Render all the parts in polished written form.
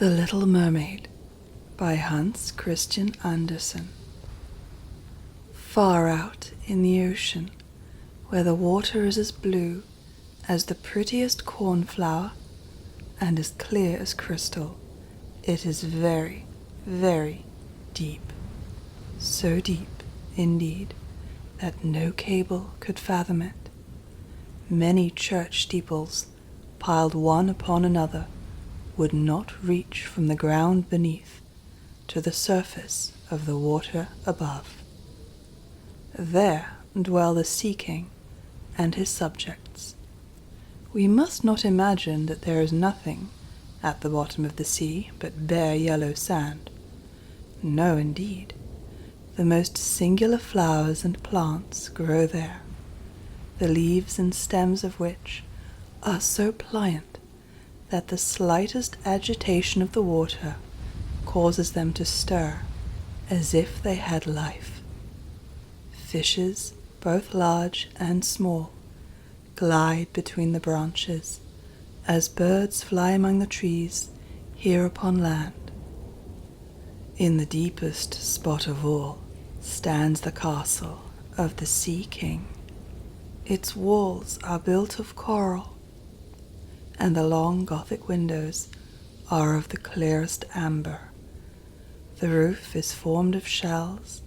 The Little Mermaid by Hans Christian Andersen. Far out in the ocean, where the water is as blue as the prettiest cornflower and as clear as crystal, it is very, very deep. So deep, indeed, that no cable could fathom it. Many church steeples, piled one upon another, would not reach from the ground beneath to the surface of the water above. There dwell the Sea King and his subjects. We must not imagine that there is nothing at the bottom of the sea but bare yellow sand. No, indeed. The most singular flowers and plants grow there, the leaves and stems of which are so pliant that the slightest agitation of the water causes them to stir as if they had life. Fishes, both large and small, glide between the branches, as birds fly among the trees here upon land. In the deepest spot of all stands the castle of the Sea King. Its walls are built of coral, and the long Gothic windows are of the clearest amber. The roof is formed of shells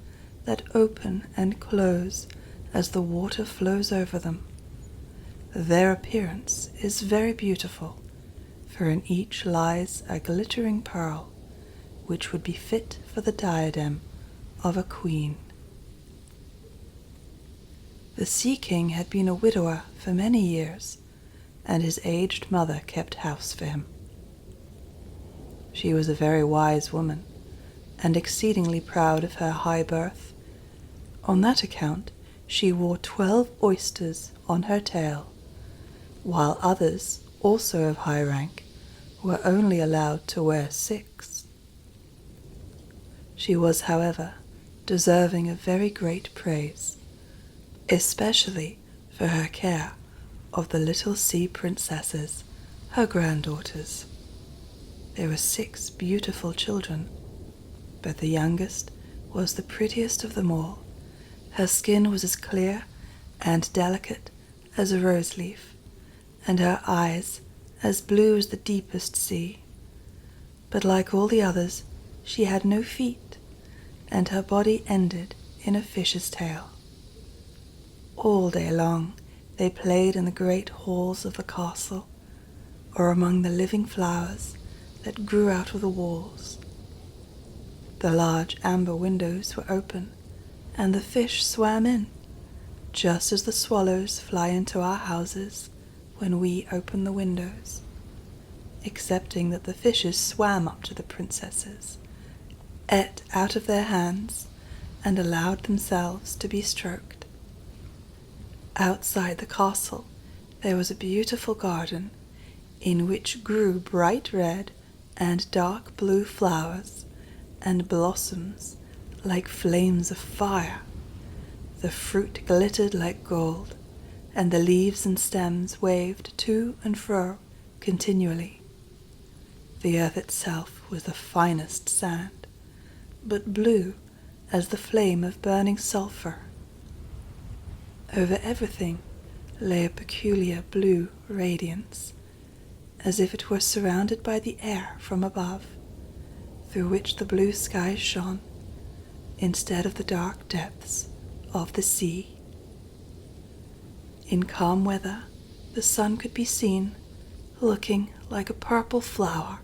that open and close as the water flows over them. Their appearance is very beautiful, for in each lies a glittering pearl, which would be fit for the diadem of a queen. The Sea King had been a widower for many years, and his aged mother kept house for him. She was a very wise woman, and exceedingly proud of her high birth. On that account she wore 12 oysters on her tail, while others, also of high rank, were only allowed to wear 6. She was, however, deserving of very great praise, especially for her care of the little sea princesses, her granddaughters. There were 6 beautiful children, but the youngest was the prettiest of them all. Her skin was as clear and delicate as a rose leaf, and her eyes as blue as the deepest sea. But like all the others, she had no feet, and her body ended in a fish's tail. All day long they played in the great halls of the castle, or among the living flowers that grew out of the walls. The large amber windows were open, and the fish swam in, just as the swallows fly into our houses when we open the windows, excepting that the fishes swam up to the princesses, ate out of their hands, and allowed themselves to be stroked. Outside the castle there was a beautiful garden in which grew bright red and dark blue flowers and blossoms like flames of fire. The fruit glittered like gold, and the leaves and stems waved to and fro continually. The earth itself was the finest sand, but blue as the flame of burning sulphur. Over everything lay a peculiar blue radiance, as if it were surrounded by the air from above, through which the blue sky shone, instead of the dark depths of the sea. In calm weather, the sun could be seen, looking like a purple flower,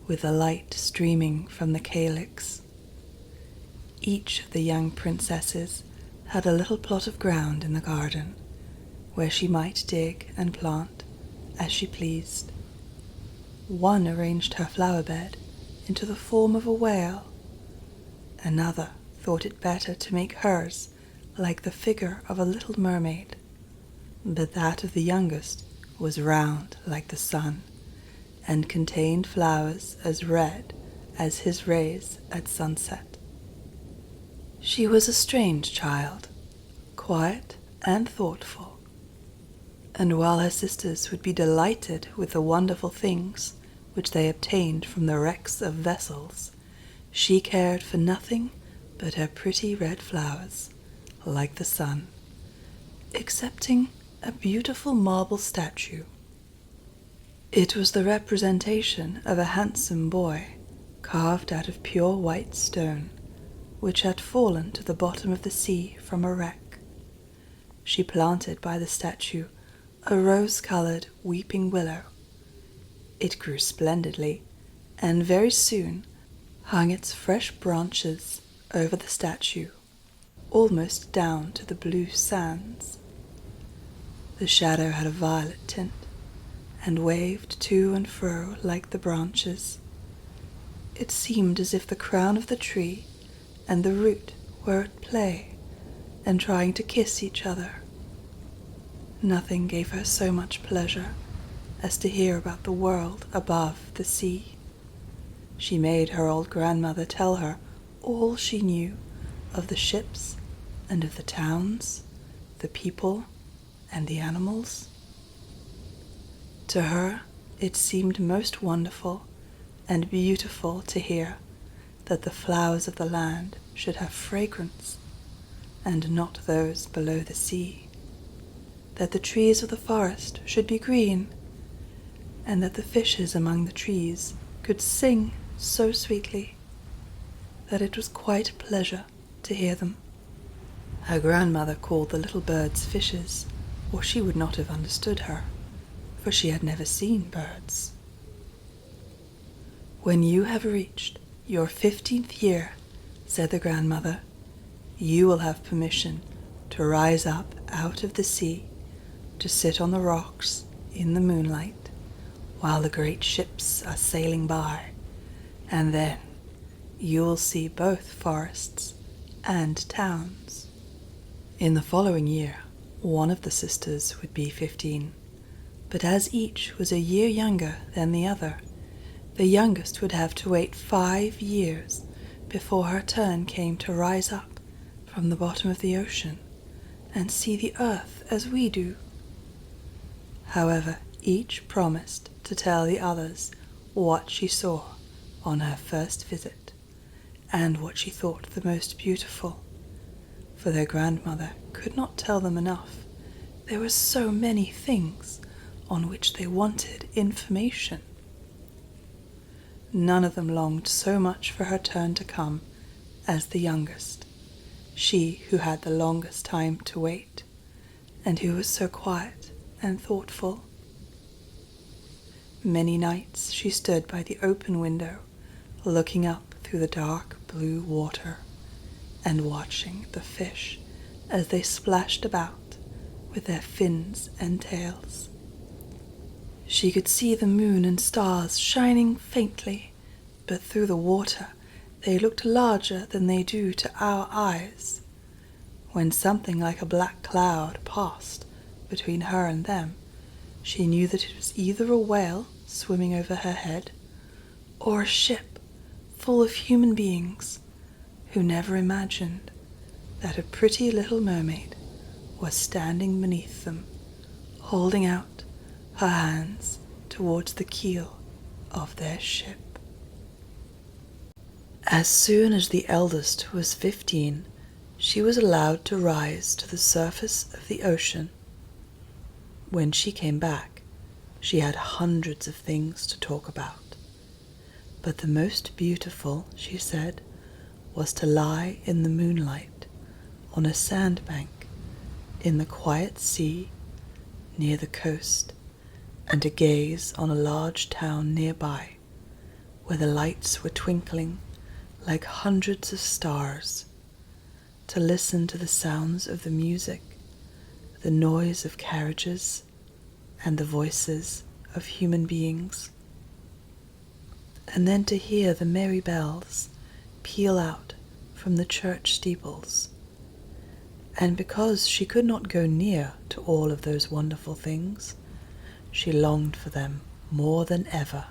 with the light streaming from the calyx. Each of the young princesses had a little plot of ground in the garden, where she might dig and plant as she pleased. One arranged her flower bed into the form of a whale. Another thought it better to make hers like the figure of a little mermaid, but that of the youngest was round like the sun, and contained flowers as red as his rays at sunset. She was a strange child, quiet and thoughtful, and while her sisters would be delighted with the wonderful things which they obtained from the wrecks of vessels, she cared for nothing but her pretty red flowers, like the sun, excepting a beautiful marble statue. It was the representation of a handsome boy, carved out of pure white stone, which had fallen to the bottom of the sea from a wreck. She planted by the statue a rose-colored weeping willow. It grew splendidly, and very soon hung its fresh branches over the statue, almost down to the blue sands. The shadow had a violet tint, and waved to and fro like the branches. It seemed as if the crown of the tree and the root were at play and trying to kiss each other. Nothing gave her so much pleasure as to hear about the world above the sea. She made her old grandmother tell her all she knew of the ships and of the towns, the people and the animals. To her it seemed most wonderful and beautiful to hear that the flowers of the land should have fragrance, and not those below the sea, that the trees of the forest should be green, and that the fishes among the trees could sing so sweetly that it was quite a pleasure to hear them. Her grandmother called the little birds fishes, or she would not have understood her, for she had never seen birds. "When you have reached your 15th year," said the grandmother, "you will have permission to rise up out of the sea, to sit on the rocks in the moonlight, while the great ships are sailing by, and then you will see both forests and towns." In the following year, one of the sisters would be 15, but as each was a year younger than the other, the youngest would have to wait 5 years before her turn came to rise up from the bottom of the ocean and see the earth as we do. However, each promised to tell the others what she saw on her first visit, and what she thought the most beautiful, for their grandmother could not tell them enough. There were so many things on which they wanted information. None of them longed so much for her turn to come as the youngest, she who had the longest time to wait, and who was so quiet and thoughtful. Many nights she stood by the open window, looking up through the dark blue water, and watching the fish as they splashed about with their fins and tails. She could see the moon and stars shining faintly, but through the water they looked larger than they do to our eyes. When something like a black cloud passed between her and them, she knew that it was either a whale swimming over her head, or a ship full of human beings who never imagined that a pretty little mermaid was standing beneath them, holding out her hands towards the keel of their ship. As soon as the eldest was 15, she was allowed to rise to the surface of the ocean. When she came back, she had hundreds of things to talk about, but the most beautiful, she said, was to lie in the moonlight on a sandbank in the quiet sea near the coast, and to gaze on a large town nearby where the lights were twinkling like hundreds of stars, to listen to the sounds of the music, the noise of carriages, and the voices of human beings, and then to hear the merry bells peal out from the church steeples. And because she could not go near to all of those wonderful things, she longed for them more than ever.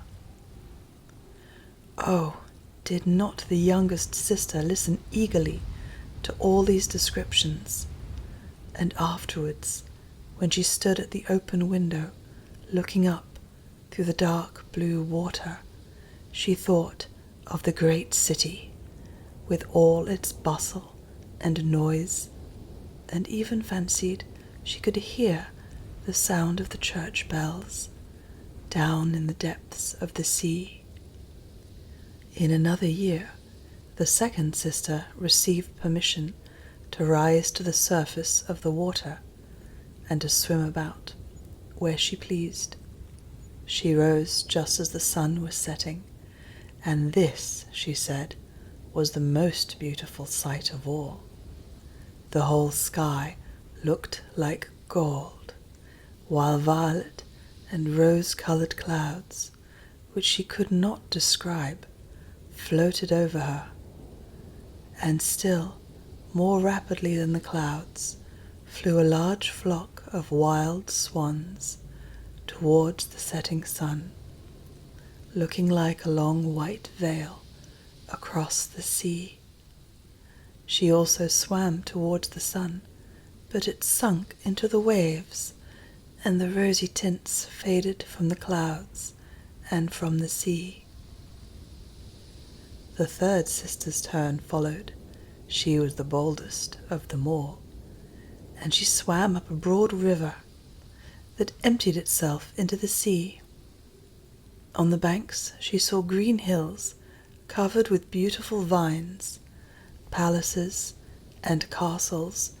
Oh, did not the youngest sister listen eagerly to all these descriptions, and afterwards, when she stood at the open window looking up through the dark blue water, she thought of the great city, with all its bustle and noise, and even fancied she could hear the sound of the church bells down in the depths of the sea. In another year, the second sister received permission to rise to the surface of the water and to swim about where she pleased. She rose just as the sun was setting, and this, she said, was the most beautiful sight of all. The whole sky looked like gold, while violet and rose-colored clouds, which she could not describe, floated over her, and still more rapidly than the clouds flew a large flock of wild swans towards the setting sun, looking like a long white veil across the sea. She also swam towards the sun, but it sunk into the waves, and the rosy tints faded from the clouds and from the sea. The third sister's turn followed. She was the boldest of them all, and she swam up a broad river that emptied itself into the sea. On the banks she saw green hills covered with beautiful vines. Palaces and castles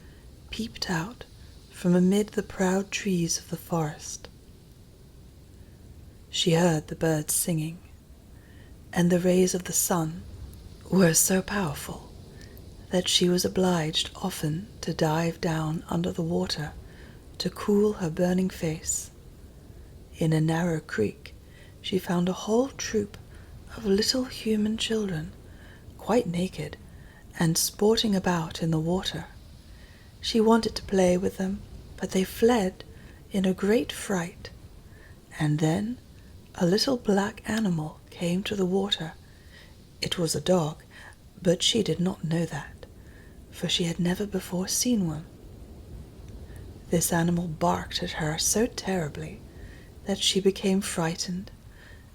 peeped out from amid the proud trees of the forest. She heard the birds singing, and the rays of the sun were so powerful that she was obliged often to dive down under the water to cool her burning face. In a narrow creek she found a whole troop of little human children, quite naked, and sporting about in the water. She wanted to play with them, but they fled in a great fright. And then a little black animal came to the water. It was a dog, but she did not know that, for she had never before seen one. This animal barked at her so terribly that she became frightened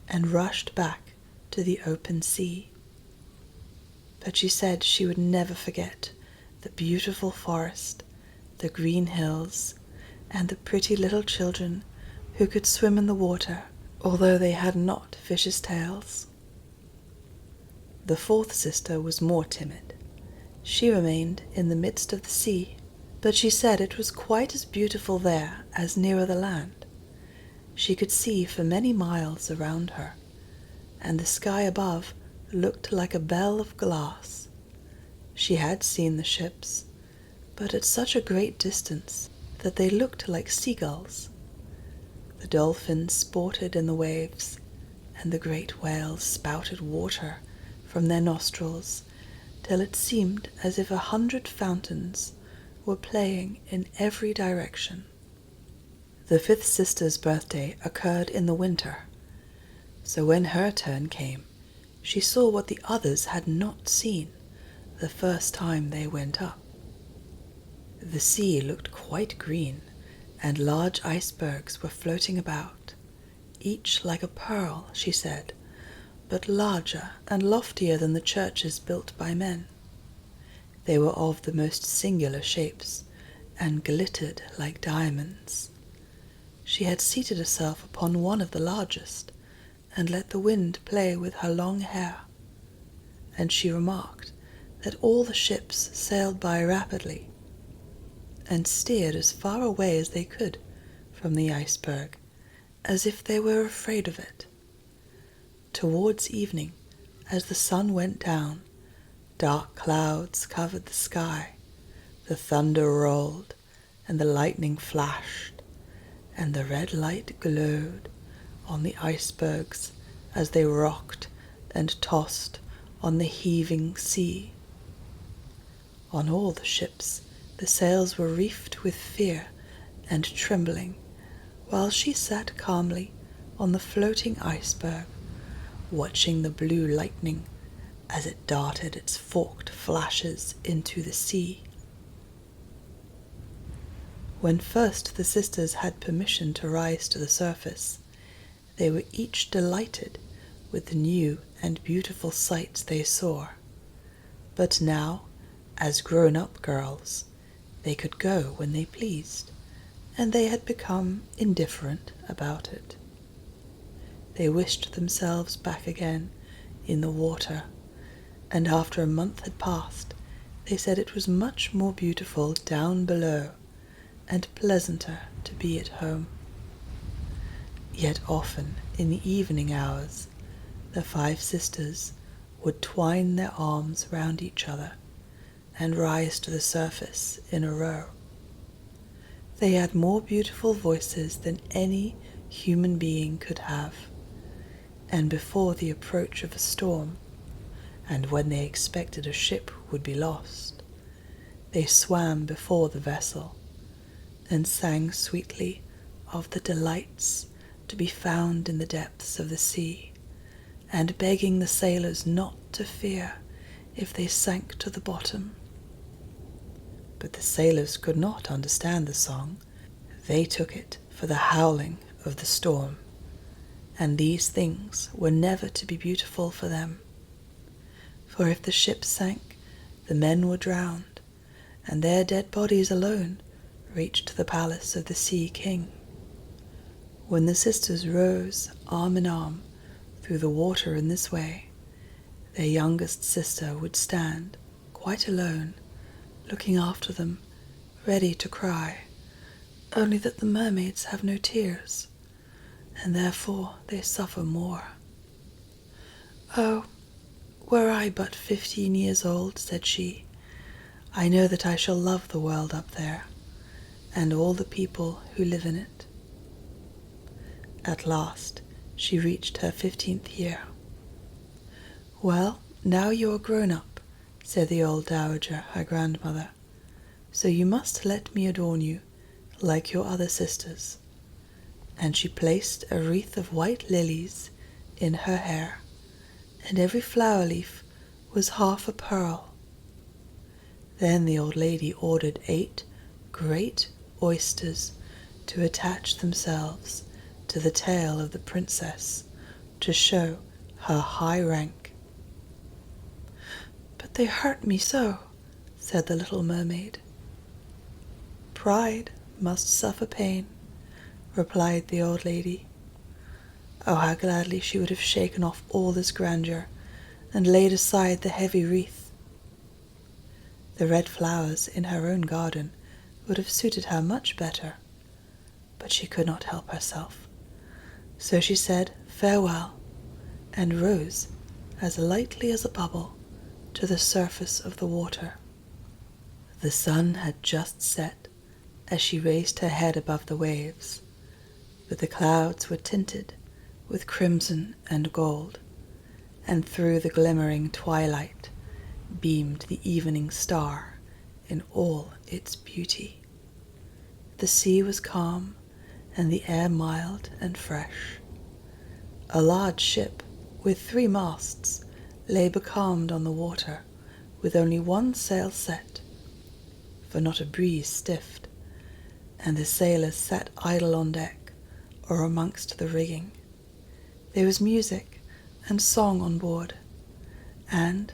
and rushed back to the open sea. But she said she would never forget the beautiful forest, the green hills, and the pretty little children who could swim in the water, although they had not fishes' tails. The fourth sister was more timid. She remained in the midst of the sea, but she said it was quite as beautiful there as nearer the land. She could see for many miles around her, and the sky above looked like a bell of glass. She had seen the ships, but at such a great distance that they looked like seagulls. The dolphins sported in the waves, and the great whales spouted water from their nostrils, till it seemed as if 100 fountains were playing in every direction. The fifth sister's birthday occurred in the winter, so when her turn came, she saw what the others had not seen the first time they went up. The sea looked quite green, and large icebergs were floating about, each like a pearl, she said, but larger and loftier than the churches built by men. They were of the most singular shapes, and glittered like diamonds. She had seated herself upon one of the largest, and let the wind play with her long hair, and she remarked that all the ships sailed by rapidly, and steered as far away as they could from the iceberg, as if they were afraid of it. Towards evening, as the sun went down, dark clouds covered the sky, the thunder rolled, and the lightning flashed, and the red light glowed on the icebergs as they rocked and tossed on the heaving sea. On all the ships the sails were reefed with fear and trembling, while she sat calmly on the floating iceberg, watching the blue lightning as it darted its forked flashes into the sea. When first the sisters had permission to rise to the surface, They were each delighted with the new and beautiful sights they saw. But now, as grown-up girls, they could go when they pleased, and they had become indifferent about it. They wished themselves back again in the water, and after a month had passed, they said it was much more beautiful down below, and pleasanter to be at home. Yet often in the evening hours, the 5 sisters would twine their arms round each other and rise to the surface in a row. They had more beautiful voices than any human being could have, and before the approach of a storm, and when they expected a ship would be lost, they swam before the vessel and sang sweetly of the delights to be found in the depths of the sea, and begging the sailors not to fear if they sank to the bottom. But the sailors could not understand the song. They took it for the howling of the storm, and these things were never to be beautiful for them. For if the ship sank, the men were drowned, and their dead bodies alone reached the palace of the Sea King. When the sisters rose arm in arm through the water in this way, their youngest sister would stand quite alone, looking after them, ready to cry, only that the mermaids have no tears, and therefore they suffer more. "Oh, were I but 15 years old," said she, "I know that I shall love the world up there, and all the people who live in it." At last she reached her 15th year. "Well, now you are grown up," said the old dowager, her grandmother, "so you must let me adorn you like your other sisters." And she placed a wreath of white lilies in her hair, and every flower leaf was half a pearl. Then the old lady ordered 8 great oysters to attach themselves to the tail of the princess to show her high rank. "But they hurt me so," said the little mermaid. "Pride must suffer pain," replied the old lady. Oh, how gladly she would have shaken off all this grandeur and laid aside the heavy wreath. The red flowers in her own garden would have suited her much better, but she could not help herself. So she said farewell, and rose as lightly as a bubble to the surface of the water. The sun had just set as she raised her head above the waves, but the clouds were tinted with crimson and gold, and through the glimmering twilight beamed the evening star in all its beauty. The sea was calm, and the air mild and fresh. A large ship with 3 masts lay becalmed on the water, with only 1 sail set, for not a breeze stiffed, and the sailors sat idle on deck or amongst the rigging. There was music and song on board, and,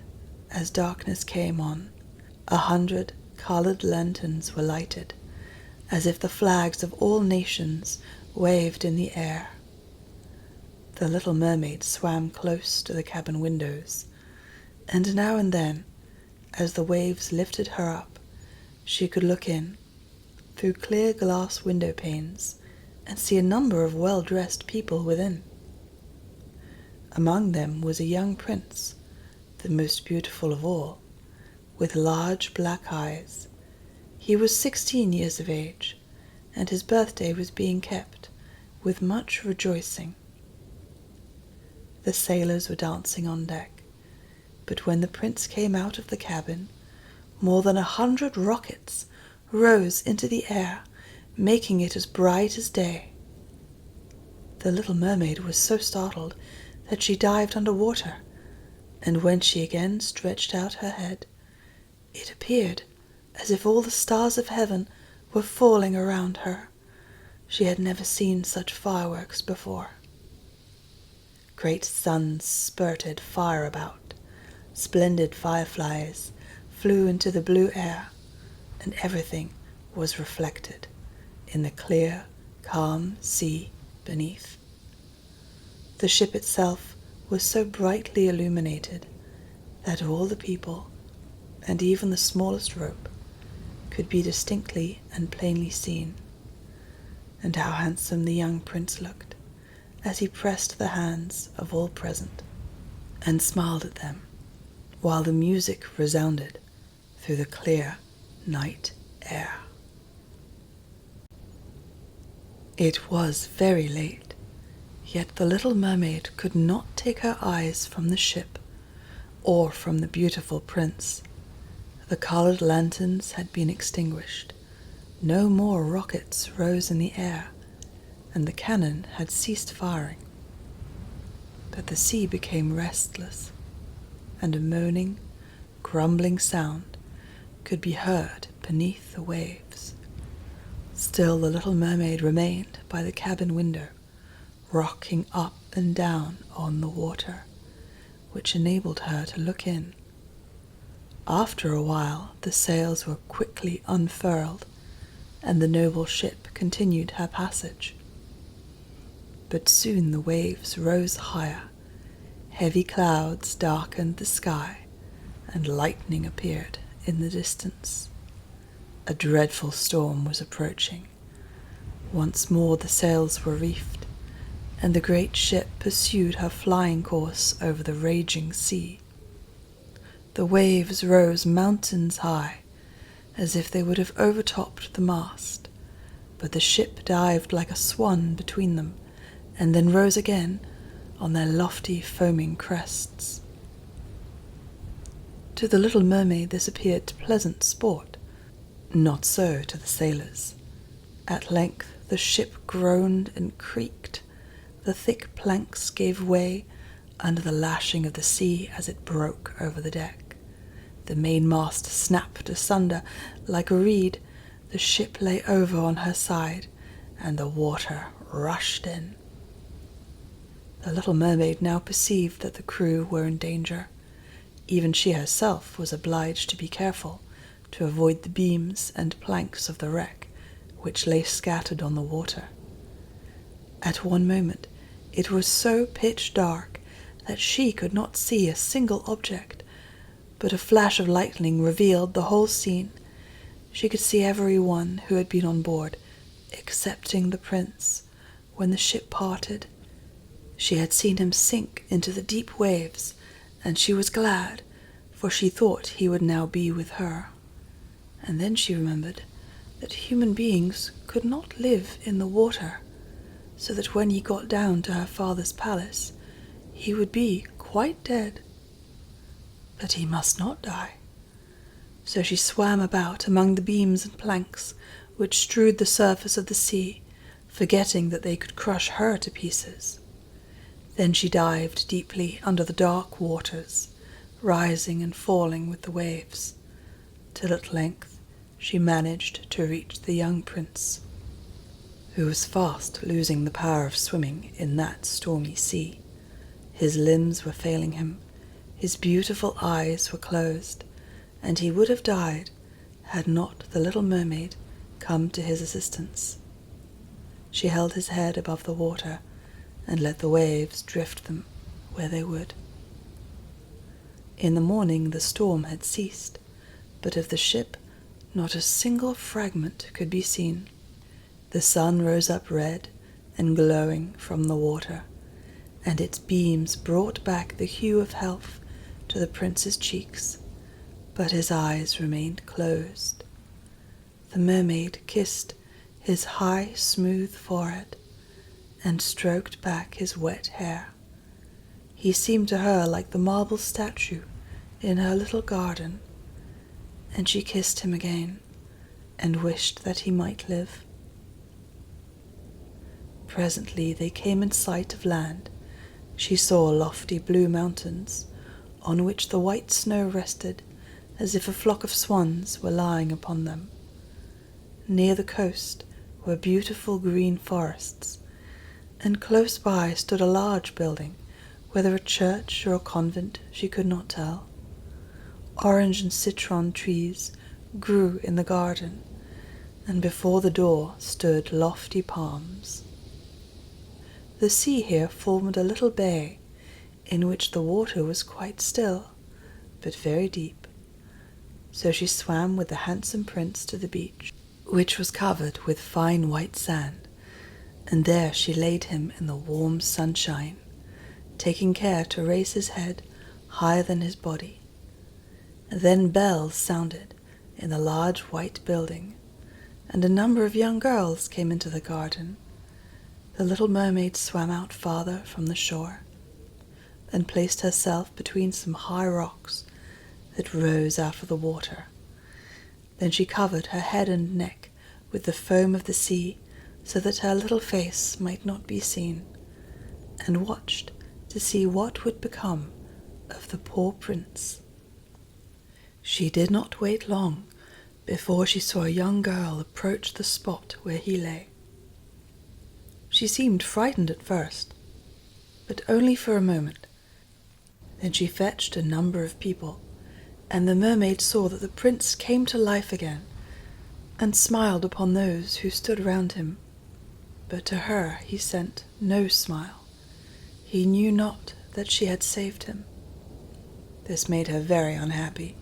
as darkness came on, 100 coloured lanterns were lighted, as if the flags of all nations waved in the air. The little mermaid swam close to the cabin windows, and now and then, as the waves lifted her up, she could look in through clear glass window panes and see a number of well-dressed people within. Among them was a young prince, the most beautiful of all, with large black eyes. He was 16 years of age, and his birthday was being kept with much rejoicing. The sailors were dancing on deck, but when the prince came out of the cabin, more than 100 rockets rose into the air, making it as bright as day. The little mermaid was so startled that she dived under water, and when she again stretched out her head, it appeared as if all the stars of heaven were falling around her. She had never seen such fireworks before. Great suns spurted fire about. Splendid fireflies flew into the blue air, and everything was reflected in the clear, calm sea beneath. The ship itself was so brightly illuminated that all the people, and even the smallest rope, could be distinctly and plainly seen. And how handsome the young prince looked as he pressed the hands of all present and smiled at them, while the music resounded through the clear night air. It was very late, yet the little mermaid could not take her eyes from the ship or from the beautiful prince. The colored lanterns had been extinguished. No more rockets rose in the air, and the cannon had ceased firing. But the sea became restless, and a moaning, grumbling sound could be heard beneath the waves. Still the little mermaid remained by the cabin window, rocking up and down on the water, which enabled her to look in. After a while the sails were quickly unfurled, and the noble ship continued her passage. But soon the waves rose higher, heavy clouds darkened the sky, and lightning appeared in the distance. A dreadful storm was approaching. Once more the sails were reefed, and the great ship pursued her flying course over the raging sea. The waves rose mountains high, as if they would have overtopped the mast, but the ship dived like a swan between them, and then rose again on their lofty foaming crests. To the little mermaid this appeared pleasant sport. Not so to the sailors. At length the ship groaned and creaked. The thick planks gave way under the lashing of the sea as it broke over the deck. The mainmast snapped asunder like a reed. The ship lay over on her side, and the water rushed in. The little mermaid now perceived that the crew were in danger. Even she herself was obliged to be careful to avoid the beams and planks of the wreck, which lay scattered on the water. At one moment it was so pitch dark that she could not see a single object, but a flash of lightning revealed the whole scene. She could see every one who had been on board, excepting the prince. When the ship parted, she had seen him sink into the deep waves, and she was glad, for she thought he would now be with her. And then she remembered that human beings could not live in the water, so that when he got down to her father's palace, he would be quite dead. But he must not die. So she swam about among the beams and planks which strewed the surface of the sea, forgetting that they could crush her to pieces. Then she dived deeply under the dark waters, rising and falling with the waves, till at length she managed to reach the young prince, who was fast losing the power of swimming in that stormy sea. His limbs were failing him, his beautiful eyes were closed, and he would have died had not the little mermaid come to his assistance. She held his head above the water and let the waves drift them where they would. In the morning the storm had ceased, but of the ship not a single fragment could be seen. The sun rose up red and glowing from the water, and its beams brought back the hue of health to the prince's cheeks, but his eyes remained closed. The mermaid kissed his high, smooth forehead and stroked back his wet hair. He seemed to her like the marble statue in her little garden, and she kissed him again and wished that he might live. Presently they came in sight of land. She saw lofty blue mountains, on which the white snow rested as if a flock of swans were lying upon them. Near the coast were beautiful green forests, and close by stood a large building whether a church or a convent she could not tell. Orange and citron trees grew in the garden, and before the door stood lofty palms. The sea here formed a little bay, in which the water was quite still, but very deep. So she swam with the handsome prince to the beach, which was covered with fine white sand, and there she laid him in the warm sunshine, taking care to raise his head higher than his body. And then bells sounded in the large white building, and a number of young girls came into the garden. The little mermaid swam out farther from the shore, then placed herself between some high rocks that rose out of the water. Then she covered her head and neck with the foam of the sea, so that her little face might not be seen, and watched to see what would become of the poor prince. She did not wait long before she saw a young girl approach the spot where he lay. She seemed frightened at first, but only for a moment. Then she fetched a number of people, and the mermaid saw that the prince came to life again, and smiled upon those who stood round him. But to her he sent no smile. He knew not that she had saved him. This made her very unhappy,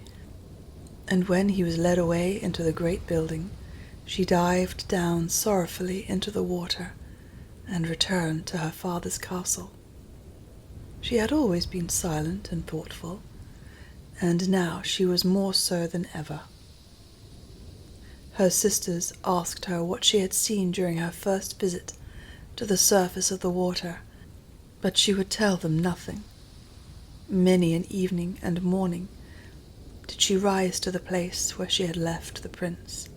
and when he was led away into the great building, she dived down sorrowfully into the water and returned to her father's castle. She had always been silent and thoughtful, and now she was more so than ever. Her sisters asked her what she had seen during her first visit to the surface of the water, but she would tell them nothing. Many an evening and morning did she rise to the place where she had left the prince.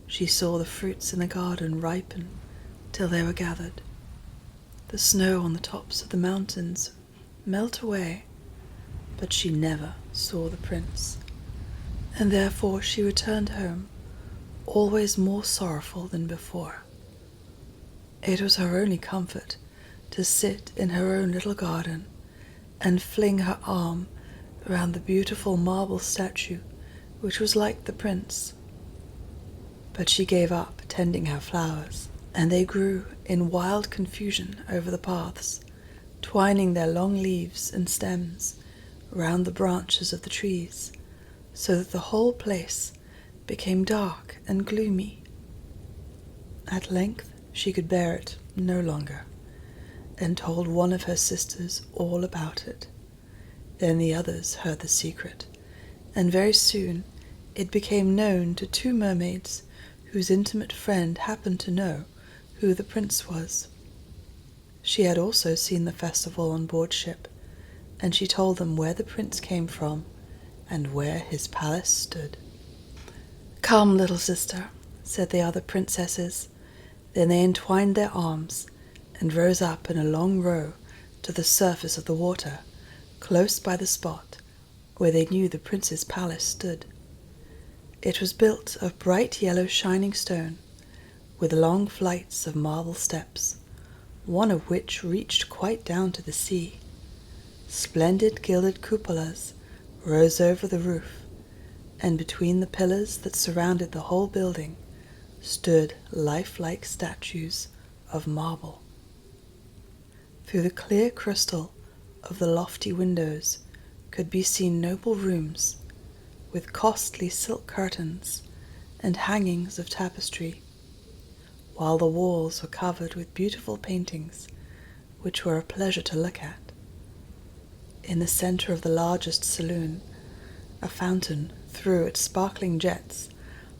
She saw the fruits in the garden ripen till they were gathered, the snow on the tops of the mountains melt away, but she never saw the prince, and therefore she returned home, always more sorrowful than before. It was her only comfort to sit in her own little garden and fling her arm around the beautiful marble statue which was like the prince. But she gave up tending her flowers, and they grew in wild confusion over the paths, twining their long leaves and stems round the branches of the trees, so that the whole place became dark and gloomy. At length she could bear it no longer, and told one of her sisters all about it. Then the others heard the secret, and very soon it became known to two mermaids whose intimate friend happened to know who the prince was. She had also seen the festival on board ship, and she told them where the prince came from and where his palace stood. "Come, little sister," said the other princesses. Then they entwined their arms and rose up in a long row to the surface of the water, close by the spot where they knew the prince's palace stood. It was built of bright yellow shining stone, with long flights of marble steps, one of which reached quite down to the sea. Splendid gilded cupolas rose over the roof, and between the pillars that surrounded the whole building stood lifelike statues of marble. Through the clear crystal of the lofty windows could be seen noble rooms, with costly silk curtains and hangings of tapestry, while the walls were covered with beautiful paintings, which were a pleasure to look at. In the center of the largest saloon, a fountain threw its sparkling jets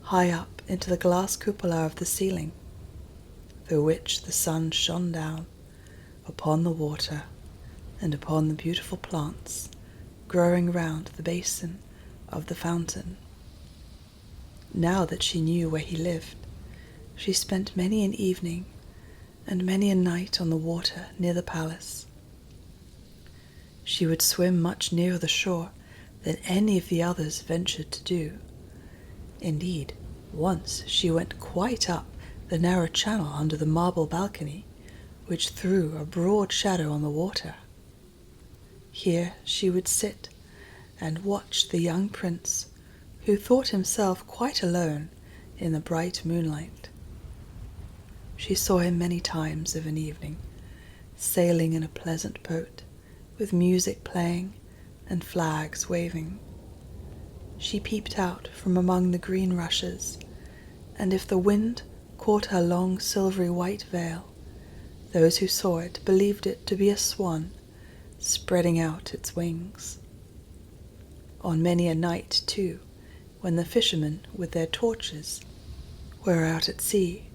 high up into the glass cupola of the ceiling, through which the sun shone down upon the water and upon the beautiful plants growing round the basin of the fountain. Now that she knew where he lived, she spent many an evening and many a night on the water near the palace. She would swim much nearer the shore than any of the others ventured to do. Indeed, once she went quite up the narrow channel under the marble balcony, which threw a broad shadow on the water. Here she would sit and watch the young prince, who thought himself quite alone in the bright moonlight. She saw him many times of an evening, sailing in a pleasant boat, with music playing and flags waving. She peeped out from among the green rushes, and if the wind caught her long silvery white veil, those who saw it believed it to be a swan spreading out its wings. On many a night, too, when the fishermen with their torches were out at sea,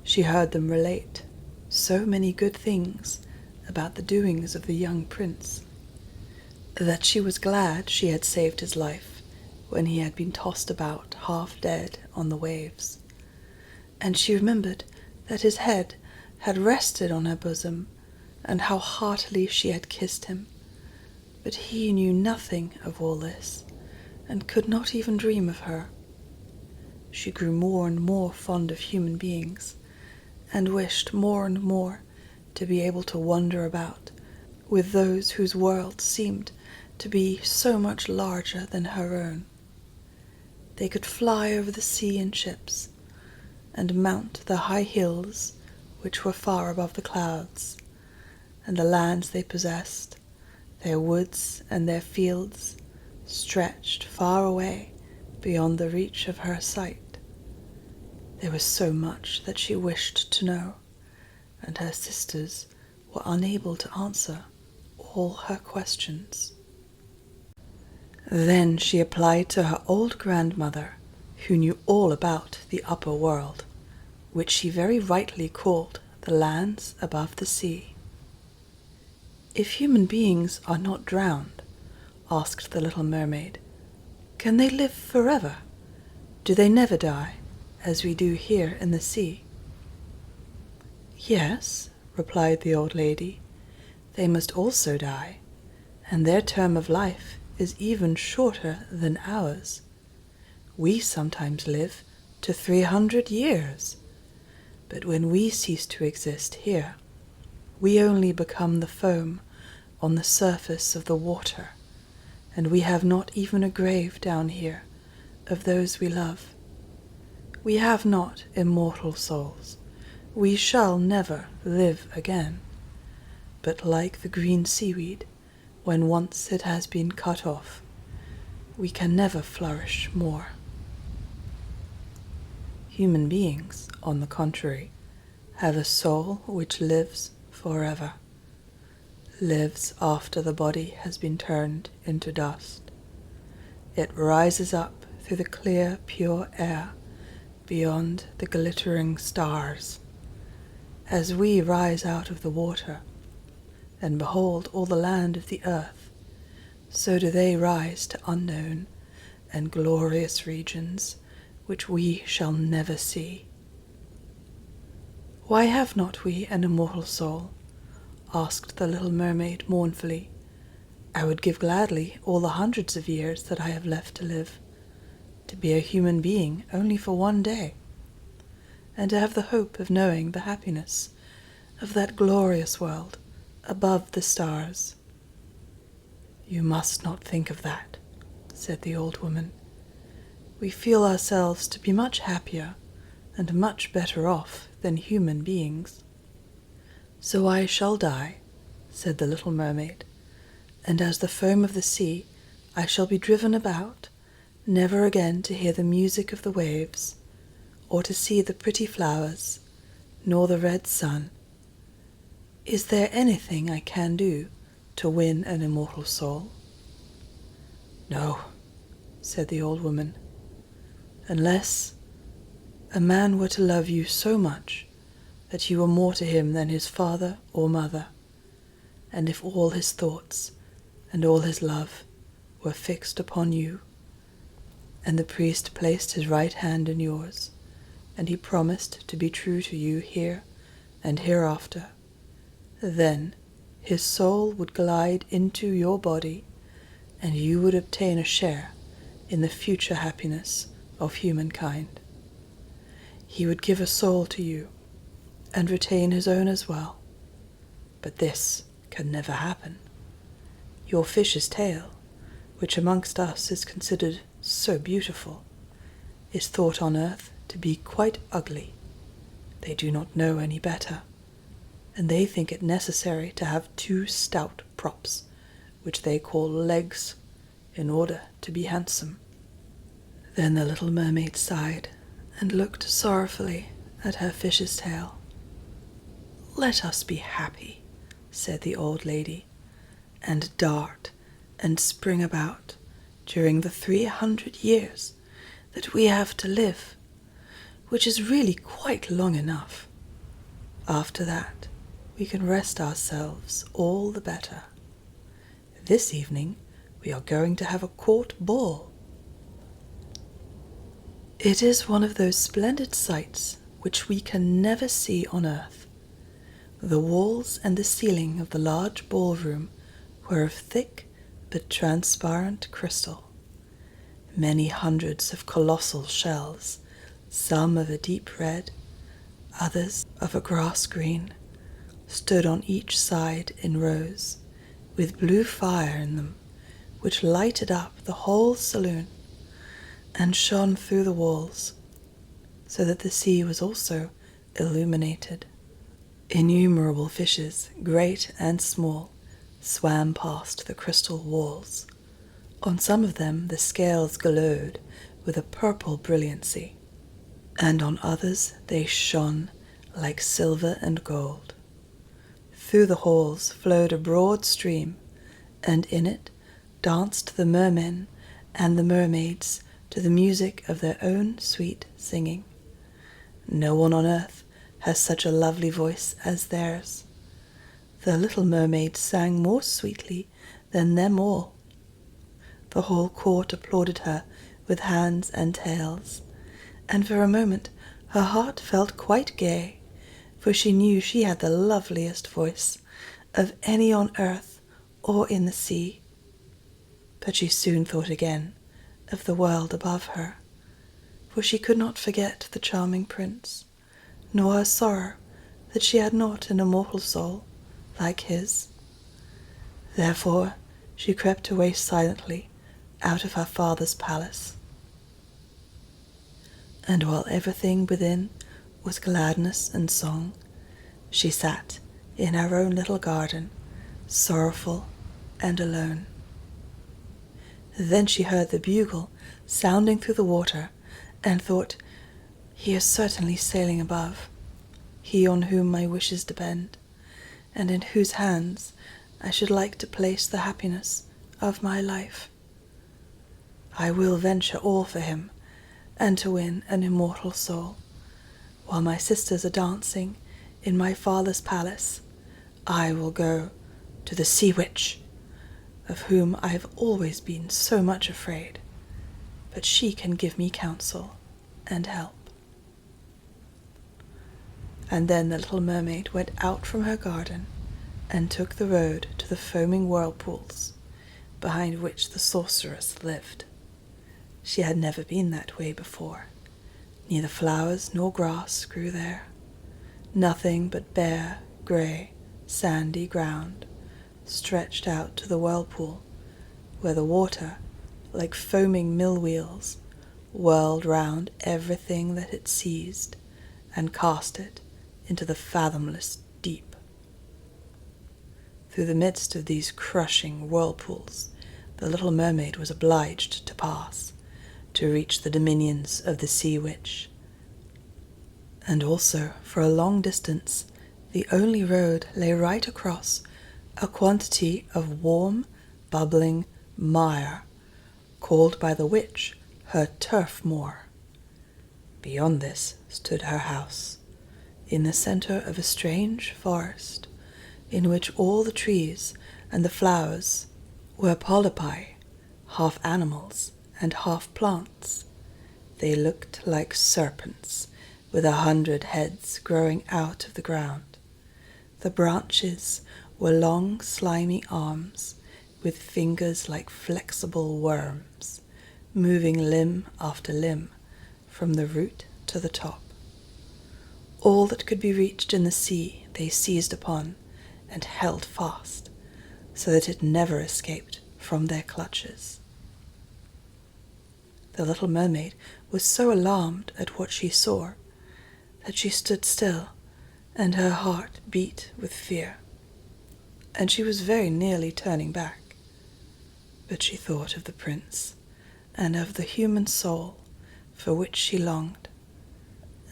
she heard them relate so many good things about the doings of the young prince, that she was glad she had saved his life when he had been tossed about half dead on the waves. And she remembered that his head had rested on her bosom, and how heartily she had kissed him. But he knew nothing of all this, and could not even dream of her. She grew more and more fond of human beings, and wished more and more to be able to wander about with those whose world seemed to be so much larger than her own. They could fly over the sea in ships, and mount the high hills which were far above the clouds, and the lands they possessed, their woods and their fields, stretched far away beyond the reach of her sight. There was so much that she wished to know, and her sisters were unable to answer all her questions. Then she applied to her old grandmother, who knew all about the upper world, which she very rightly called the lands above the sea. "If human beings are not drowned," asked the little mermaid, "can they live forever? Do they never die, as we do here in the sea?" "Yes," replied the old lady, "they must also die, and their term of life is even shorter than ours. We sometimes live to 300 years, but when we cease to exist here, we only become the foam on the surface of the water, and we have not even a grave down here of those we love. We have not immortal souls. We shall never live again, but like the green seaweed, when once it has been cut off, we can never flourish more. Human beings, on the contrary, have a soul which lives forever, lives after the body has been turned into dust. It rises up through the clear, pure air beyond the glittering stars. As we rise out of the water and behold all the land of the earth, so do they rise to unknown and glorious regions which we shall never see." "Why have not we an immortal soul?" asked the little mermaid mournfully. "I would give gladly all the hundreds of years that I have left to live, to be a human being only for one day, and to have the hope of knowing the happiness of that glorious world above the stars." "You must not think of that," said the old woman. "We feel ourselves to be much happier and much better off than human beings." "So I shall die," said the little mermaid, "and as the foam of the sea I shall be driven about, never again to hear the music of the waves, or to see the pretty flowers, nor the red sun. Is there anything I can do to win an immortal soul?" "No," said the old woman, "unless a man were to love you so much that you were more to him than his father or mother, and if all his thoughts and all his love were fixed upon you, and the priest placed his right hand in yours, and he promised to be true to you here and hereafter, then his soul would glide into your body, and you would obtain a share in the future happiness of humankind. He would give a soul to you, and retain his own as well, but this can never happen. Your fish's tail, which amongst us is considered so beautiful, is thought on earth to be quite ugly. They do not know any better, and they think it necessary to have 2 stout props, which they call legs, in order to be handsome." Then the little mermaid sighed and looked sorrowfully at her fish's tail. "Let us be happy," said the old lady, "and dart and spring about during the 300 years that we have to live, which is really quite long enough. After that, we can rest ourselves all the better. This evening we are going to have a court ball. It is one of those splendid sights which we can never see on earth. The walls and the ceiling of the large ballroom were of thick but transparent crystal. Many hundreds of colossal shells, some of a deep red, others of a grass green, stood on each side in rows, with blue fire in them, which lighted up the whole saloon and shone through the walls, so that the sea was also illuminated. Innumerable fishes, great and small, swam past the crystal walls. On some of them the scales glowed with a purple brilliancy, and on others they shone like silver and gold. Through the halls flowed a broad stream, and in it danced the mermen and the mermaids to the music of their own sweet singing. No one on earth has such a lovely voice as theirs. The little mermaid sang more sweetly than them all. The whole court applauded her with hands and tails, and for a moment her heart felt quite gay, for she knew she had the loveliest voice of any on earth or in the sea. But she soon thought again of the world above her, for she could not forget the charming prince, nor her sorrow that she had not an immortal soul like his. Therefore she crept away silently out of her father's palace. And while everything within was gladness and song, she sat in her own little garden, sorrowful and alone. Then she heard the bugle sounding through the water, and thought, "He is certainly sailing above, he on whom my wishes depend, and in whose hands I should like to place the happiness of my life. I will venture all for him, and to win an immortal soul. While my sisters are dancing in my father's palace, I will go to the sea witch, of whom I have always been so much afraid, but she can give me counsel and help." And then the little mermaid went out from her garden and took the road to the foaming whirlpools, behind which the sorceress lived. She had never been that way before. Neither flowers nor grass grew there. Nothing but bare, grey, sandy ground stretched out to the whirlpool, where the water, like foaming mill wheels, whirled round everything that it seized and cast it into the fathomless deep. Through the midst of these crushing whirlpools the little mermaid was obliged to pass to reach the dominions of the sea witch. And also, for a long distance, the only road lay right across a quantity of warm, bubbling mire, called by the witch her turf moor. Beyond this stood her house, in the center of a strange forest, in which all the trees and the flowers were polypi, half animals and half plants. They looked like serpents with 100 heads growing out of the ground. The branches were long slimy arms with fingers like flexible worms, moving limb after limb from the root to the top. All that could be reached in the sea they seized upon and held fast, so that it never escaped from their clutches. The little mermaid was so alarmed at what she saw that she stood still, and her heart beat with fear, and she was very nearly turning back. But she thought of the prince and of the human soul for which she longed,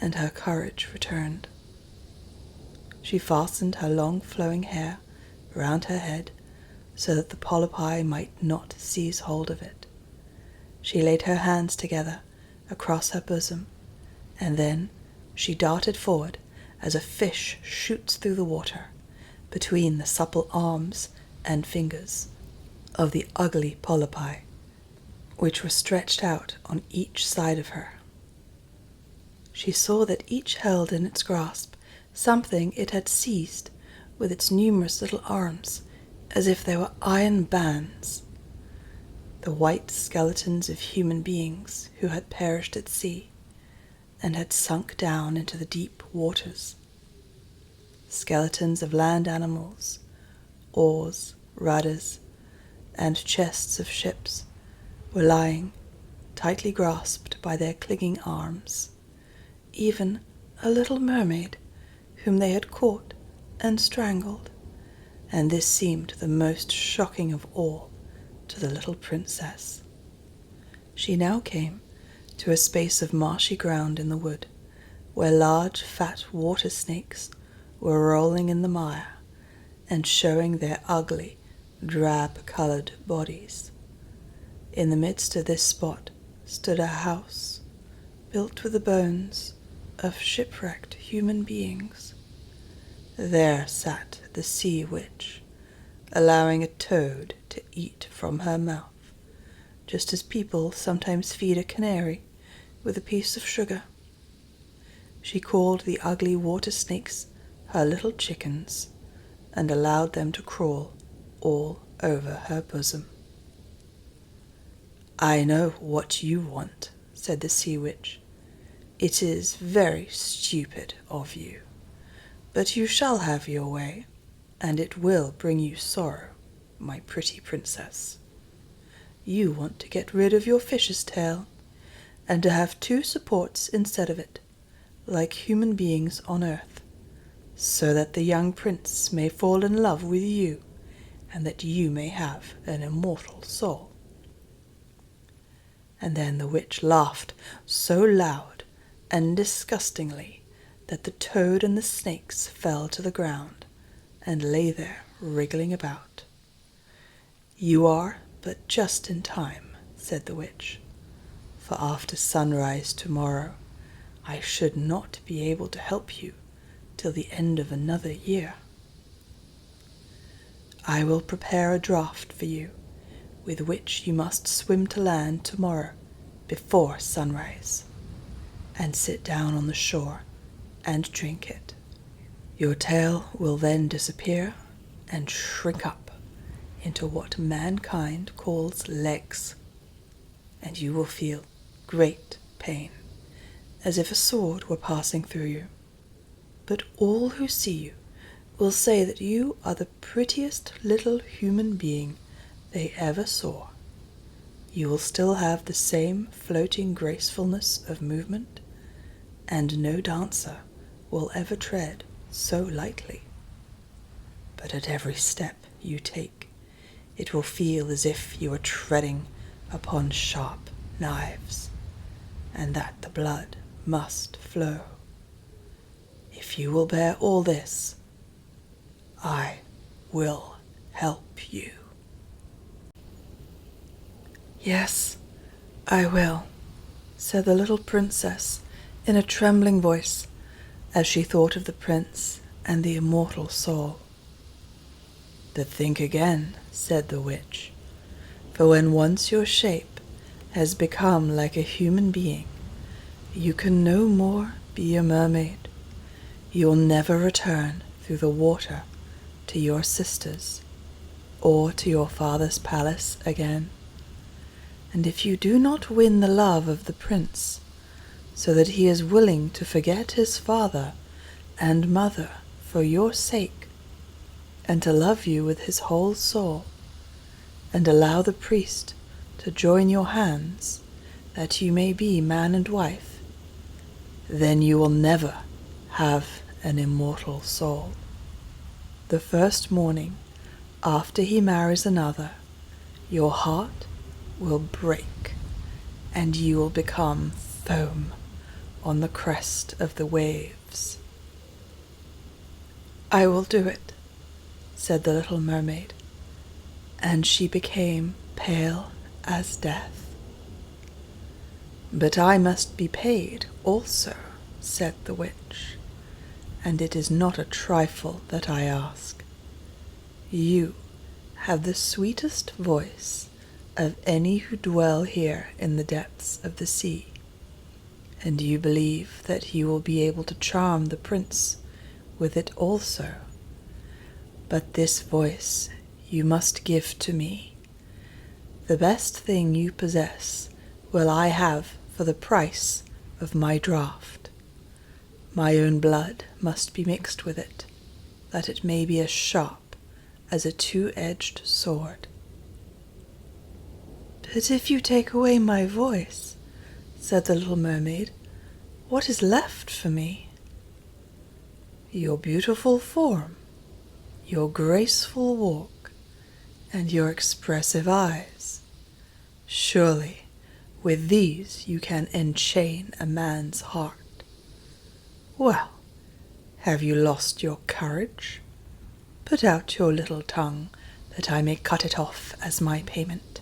and her courage returned. She fastened her long flowing hair round her head so that the polypi might not seize hold of it. She laid her hands together across her bosom, and then she darted forward as a fish shoots through the water between the supple arms and fingers of the ugly polypi, which were stretched out on each side of her. She saw that each held in its grasp something it had seized with its numerous little arms, as if they were iron bands. The white skeletons of human beings who had perished at sea and had sunk down into the deep waters. Skeletons of land animals, oars, rudders, and chests of ships were lying, tightly grasped by their clinging arms. Even a little mermaid whom they had caught and strangled, and this seemed the most shocking of all to the little princess. She now came to a space of marshy ground in the wood, where large fat water snakes were rolling in the mire and showing their ugly, drab-coloured bodies. In the midst of this spot stood a house built with the bones of shipwrecked human beings. There sat the sea witch, allowing a toad to eat from her mouth, just as people sometimes feed a canary with a piece of sugar. She called the ugly water snakes her little chickens, and allowed them to crawl all over her bosom. "I know what you want," said the sea witch. "It is very stupid of you, but you shall have your way, and it will bring you sorrow, my pretty princess. You want to get rid of your fish's tail, and to have two supports instead of it, like human beings on earth, so that the young prince may fall in love with you, and that you may have an immortal soul." And then the witch laughed so loud and disgustingly that the toad and the snakes fell to the ground and lay there wriggling about. "You are but just in time," said the witch, "for after sunrise tomorrow I should not be able to help you till the end of another year. I will prepare a draught for you, with which you must swim to land tomorrow before sunrise, and sit down on the shore and drink it. Your tail will then disappear and shrink up into what mankind calls legs, and you will feel great pain, as if a sword were passing through you. But all who see you will say that you are the prettiest little human being they ever saw. You will still have the same floating gracefulness of movement, and no dancer will ever tread so lightly. But at every step you take, it will feel as if you are treading upon sharp knives, and that the blood must flow. If you will bear all this, I will help you." "Yes, I will," said the little princess in a trembling voice, as she thought of the prince and the immortal soul. "But think again," said the witch, "for when once your shape has become like a human being, you can no more be a mermaid. You'll never return through the water to your sisters or to your father's palace again. And if you do not win the love of the prince, so that he is willing to forget his father and mother for your sake, and to love you with his whole soul, and allow the priest to join your hands, that you may be man and wife, then you will never have an immortal soul. The first morning after he marries another, your heart will break, and you will become foam on the crest of the waves." "I will do it," said the little mermaid, and she became pale as death. "But I must be paid also," said the witch, "and it is not a trifle that I ask. You have the sweetest voice of any who dwell here in the depths of the sea, and you believe that you will be able to charm the prince with it also. But this voice you must give to me. The best thing you possess will I have for the price of my draught. My own blood must be mixed with it, that it may be as sharp as a two-edged sword." "But if you take away my voice," said the little mermaid, "what is left for me?" "Your beautiful form, your graceful walk, and your expressive eyes. Surely with these you can enchain a man's heart. Well, have you lost your courage? Put out your little tongue, that I may cut it off as my payment.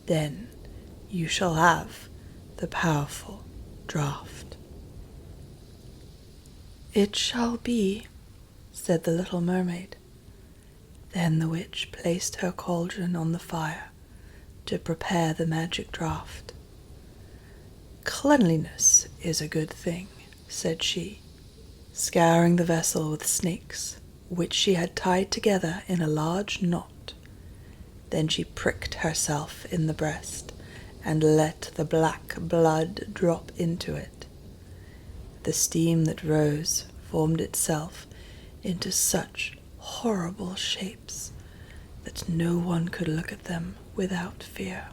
Then you shall have the powerful draught." "It shall be," said the little mermaid. Then the witch placed her cauldron on the fire to prepare the magic draught. "Cleanliness is a good thing," said she, scouring the vessel with snakes, which she had tied together in a large knot. Then she pricked herself in the breast and let the black blood drop into it. The steam that rose formed itself into such horrible shapes that no one could look at them without fear.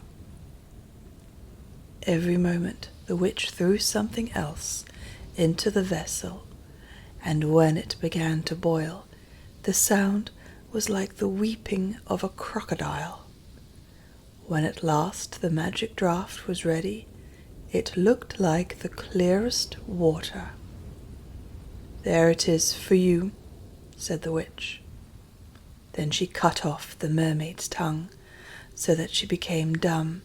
Every moment the witch threw something else into the vessel, and when it began to boil, the sound was like the weeping of a crocodile. When at last the magic draught was ready, it looked like the clearest water. "There it is for you," said the witch. Then she cut off the mermaid's tongue, so that she became dumb,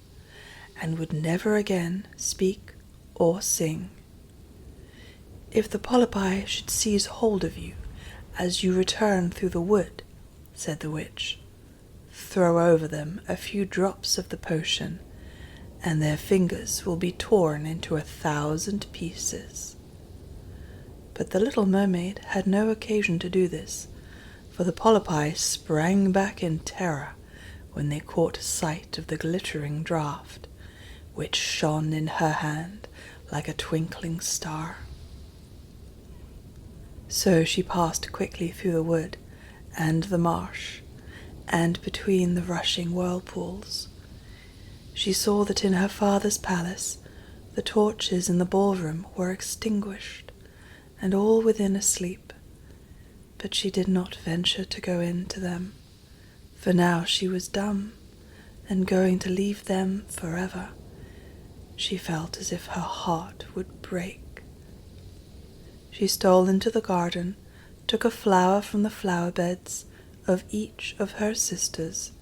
and would never again speak or sing. "If the polypi should seize hold of you as you return through the wood," said the witch, "throw over them a few drops of the potion, and their fingers will be torn into 1,000 pieces." But the little mermaid had no occasion to do this, for the polypi sprang back in terror when they caught sight of the glittering draught, which shone in her hand like a twinkling star. So she passed quickly through the wood and the marsh, and between the rushing whirlpools. She saw that in her father's palace the torches in the ballroom were extinguished, and all within asleep, but she did not venture to go in to them, for now she was dumb, and going to leave them forever. She felt as if her heart would break. She stole into the garden, took a flower from the flower beds of each of her sisters,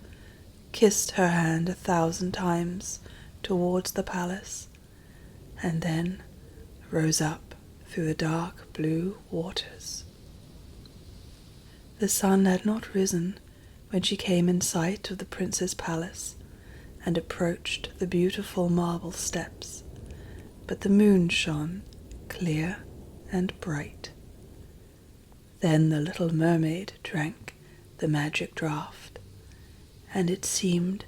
kissed her hand 1,000 times towards the palace, and then rose up through the dark blue waters. The sun had not risen when she came in sight of the prince's palace and approached the beautiful marble steps, but the moon shone clear and bright. Then the little mermaid drank the magic draught, and it seemed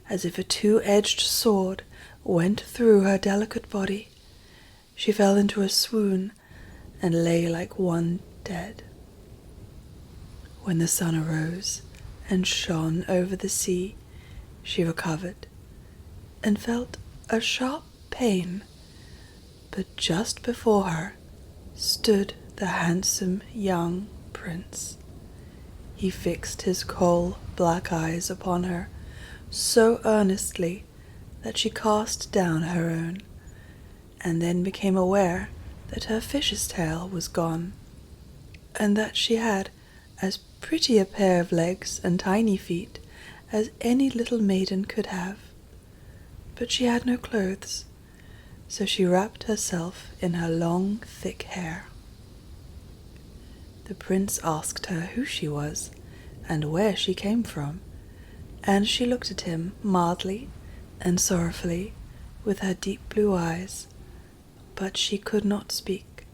as if a two-edged sword went through her delicate body. She fell into a swoon and lay like one dead. When the sun arose and shone over the sea, she recovered and felt a sharp pain, but just before her stood the handsome young prince. He fixed his coal-black eyes upon her so earnestly that she cast down her own, and then became aware that her fish's tail was gone, and that she had as pretty a pair of legs and tiny feet as any little maiden could have. But she had no clothes, so she wrapped herself in her long, thick hair. The prince asked her who she was, and where she came from, and she looked at him mildly and sorrowfully with her deep blue eyes, but she could not speak.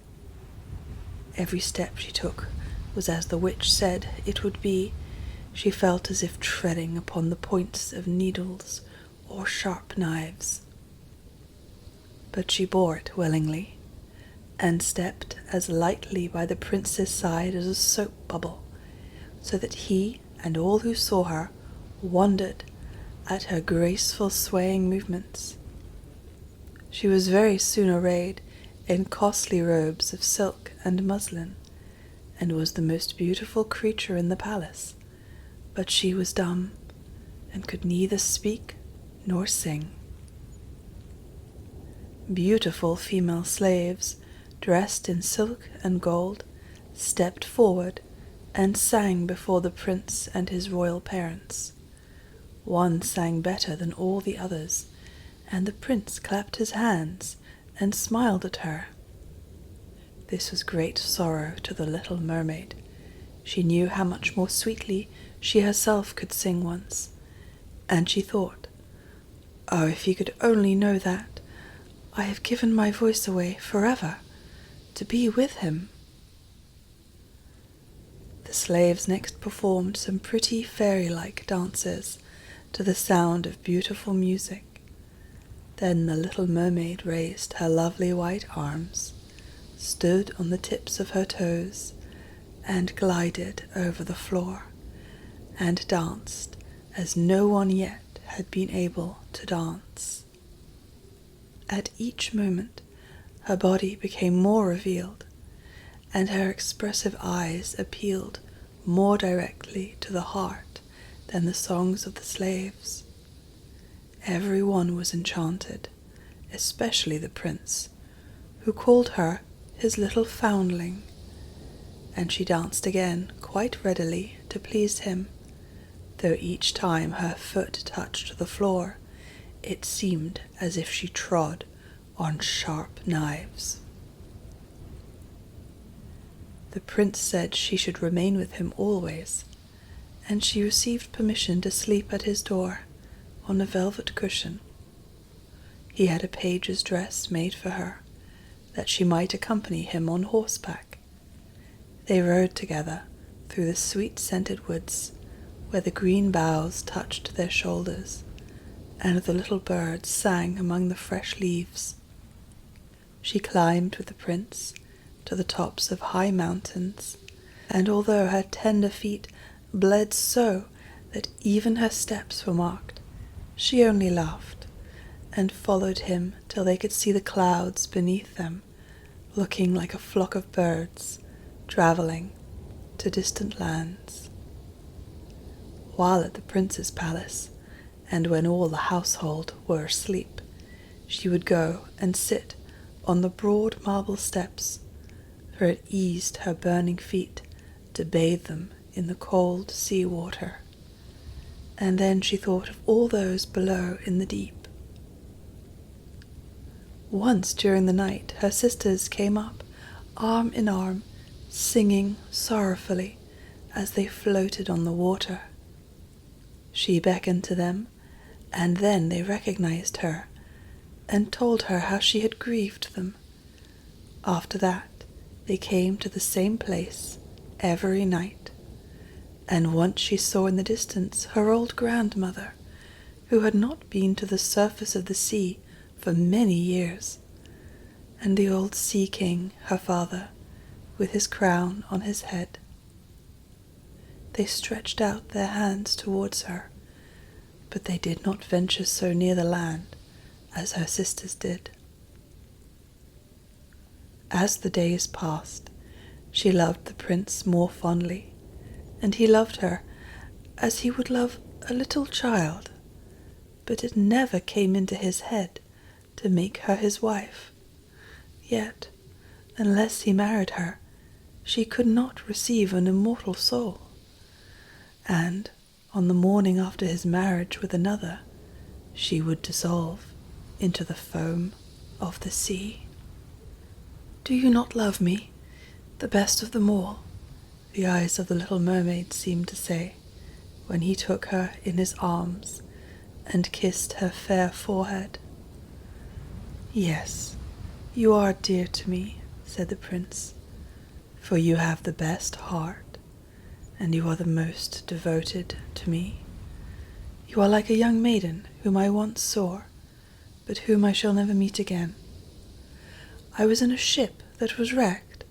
Every step she took was as the witch said it would be. She felt as if treading upon the points of needles or sharp knives. But she bore it willingly, and stepped as lightly by the prince's side as a soap bubble, so that he and all who saw her wondered at her graceful swaying movements. She was very soon arrayed in costly robes of silk and muslin, and was the most beautiful creature in the palace, but she was dumb, and could neither speak nor sing. Beautiful female slaves, dressed in silk and gold, stepped forward and sang before the prince and his royal parents. One sang better than all the others, and the prince clapped his hands and smiled at her. This was great sorrow to the little mermaid. She knew how much more sweetly she herself could sing once, and she thought, "Oh, if he could only know that! I have given my voice away forever, to be with him." The slaves next performed some pretty fairy-like dances to the sound of beautiful music. Then the little mermaid raised her lovely white arms, stood on the tips of her toes, and glided over the floor, and danced as no one yet had been able to dance. At each moment her body became more revealed, and her expressive eyes appealed more directly to the heart than the songs of the slaves. Every one was enchanted, especially the prince, who called her his little foundling, and she danced again quite readily to please him, though each time her foot touched the floor, it seemed as if she trod on sharp knives. The prince said she should remain with him always, and she received permission to sleep at his door on a velvet cushion. He had a page's dress made for her, that she might accompany him on horseback. They rode together through the sweet-scented woods, where the green boughs touched their shoulders, and the little birds sang among the fresh leaves. She climbed with the prince to the tops of high mountains, and although her tender feet bled so that even her steps were marked, she only laughed, and followed him till they could see the clouds beneath them, looking like a flock of birds travelling to distant lands. While at the prince's palace, and when all the household were asleep, she would go and sit on the broad marble steps, for it eased her burning feet to bathe them in the cold sea water. And then she thought of all those below in the deep. Once during the night her sisters came up, arm in arm, singing sorrowfully as they floated on the water. She beckoned to them, and then they recognized her, and told her how she had grieved them. After that, they came to the same place every night, and once she saw in the distance her old grandmother, who had not been to the surface of the sea for many years, and the old sea king, her father, with his crown on his head. they stretched out their hands towards her, but they did not venture so near the land as her sisters did. As the days passed, she loved the prince more fondly, and he loved her as he would love a little child, but it never came into his head to make her his wife. Yet, unless he married her, she could not receive an immortal soul, and on the morning after his marriage with another, she would dissolve into the foam of the sea. "Do you not love me, the best of them all?" the eyes of the little mermaid seemed to say, when he took her in his arms and kissed her fair forehead. "Yes, you are dear to me," said the prince, "for you have the best heart, and you are the most devoted to me. You are like a young maiden whom I once saw, but whom I shall never meet again. I was in a ship that was wrecked,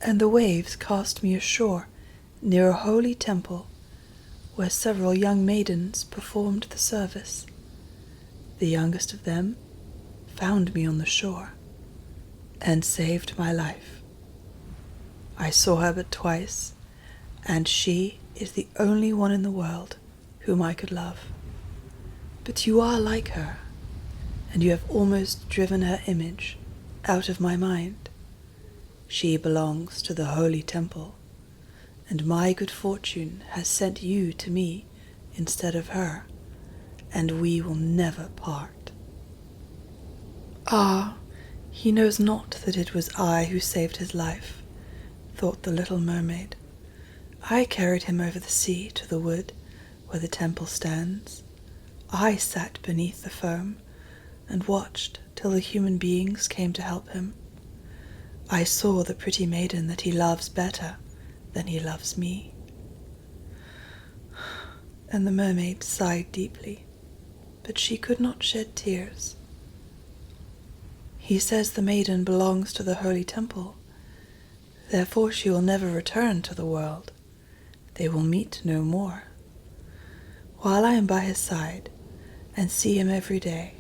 and the waves cast me ashore near a holy temple, where several young maidens performed the service. The youngest of them found me on the shore, and saved my life. I saw her but twice, and she is the only one in the world whom I could love. But you are like her, and you have almost driven her image out of my mind. She belongs to the holy temple, and my good fortune has sent you to me instead of her, and we will never part." "Ah, he knows not that it was I who saved his life," thought the little mermaid. "I carried him over the sea to the wood where the temple stands. I sat beneath the foam and watched till the human beings came to help him. I saw the pretty maiden that he loves better than he loves me." And the mermaid sighed deeply, but she could not shed tears. "He says the maiden belongs to the holy temple, therefore she will never return to the world. They will meet no more. While I am by his side and see him every day,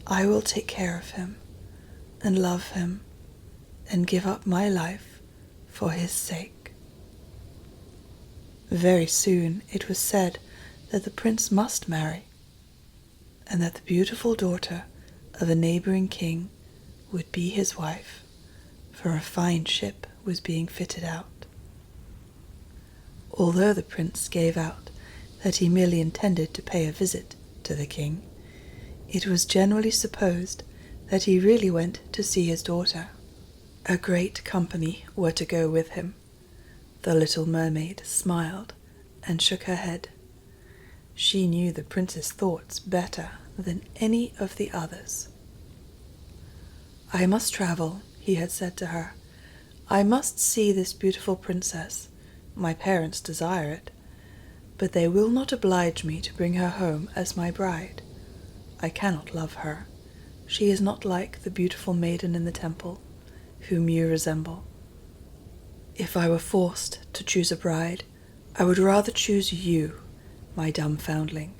I will take care of him and love him and give up my life for his sake." Very soon it was said that the prince must marry, and that the beautiful daughter of a neighboring king would be his wife, for a fine ship was being fitted out. Although the prince gave out that he merely intended to pay a visit to the king, it was generally supposed that he really went to see his daughter. A great company were to go with him. The little mermaid smiled and shook her head. She knew the prince's thoughts better than any of the others. "I must travel," he had said to her. "I must see this beautiful princess. My parents desire it, but they will not oblige me to bring her home as my bride. I cannot love her. She is not like the beautiful maiden in the temple, whom you resemble. If I were forced to choose a bride, I would rather choose you, my dumb foundling,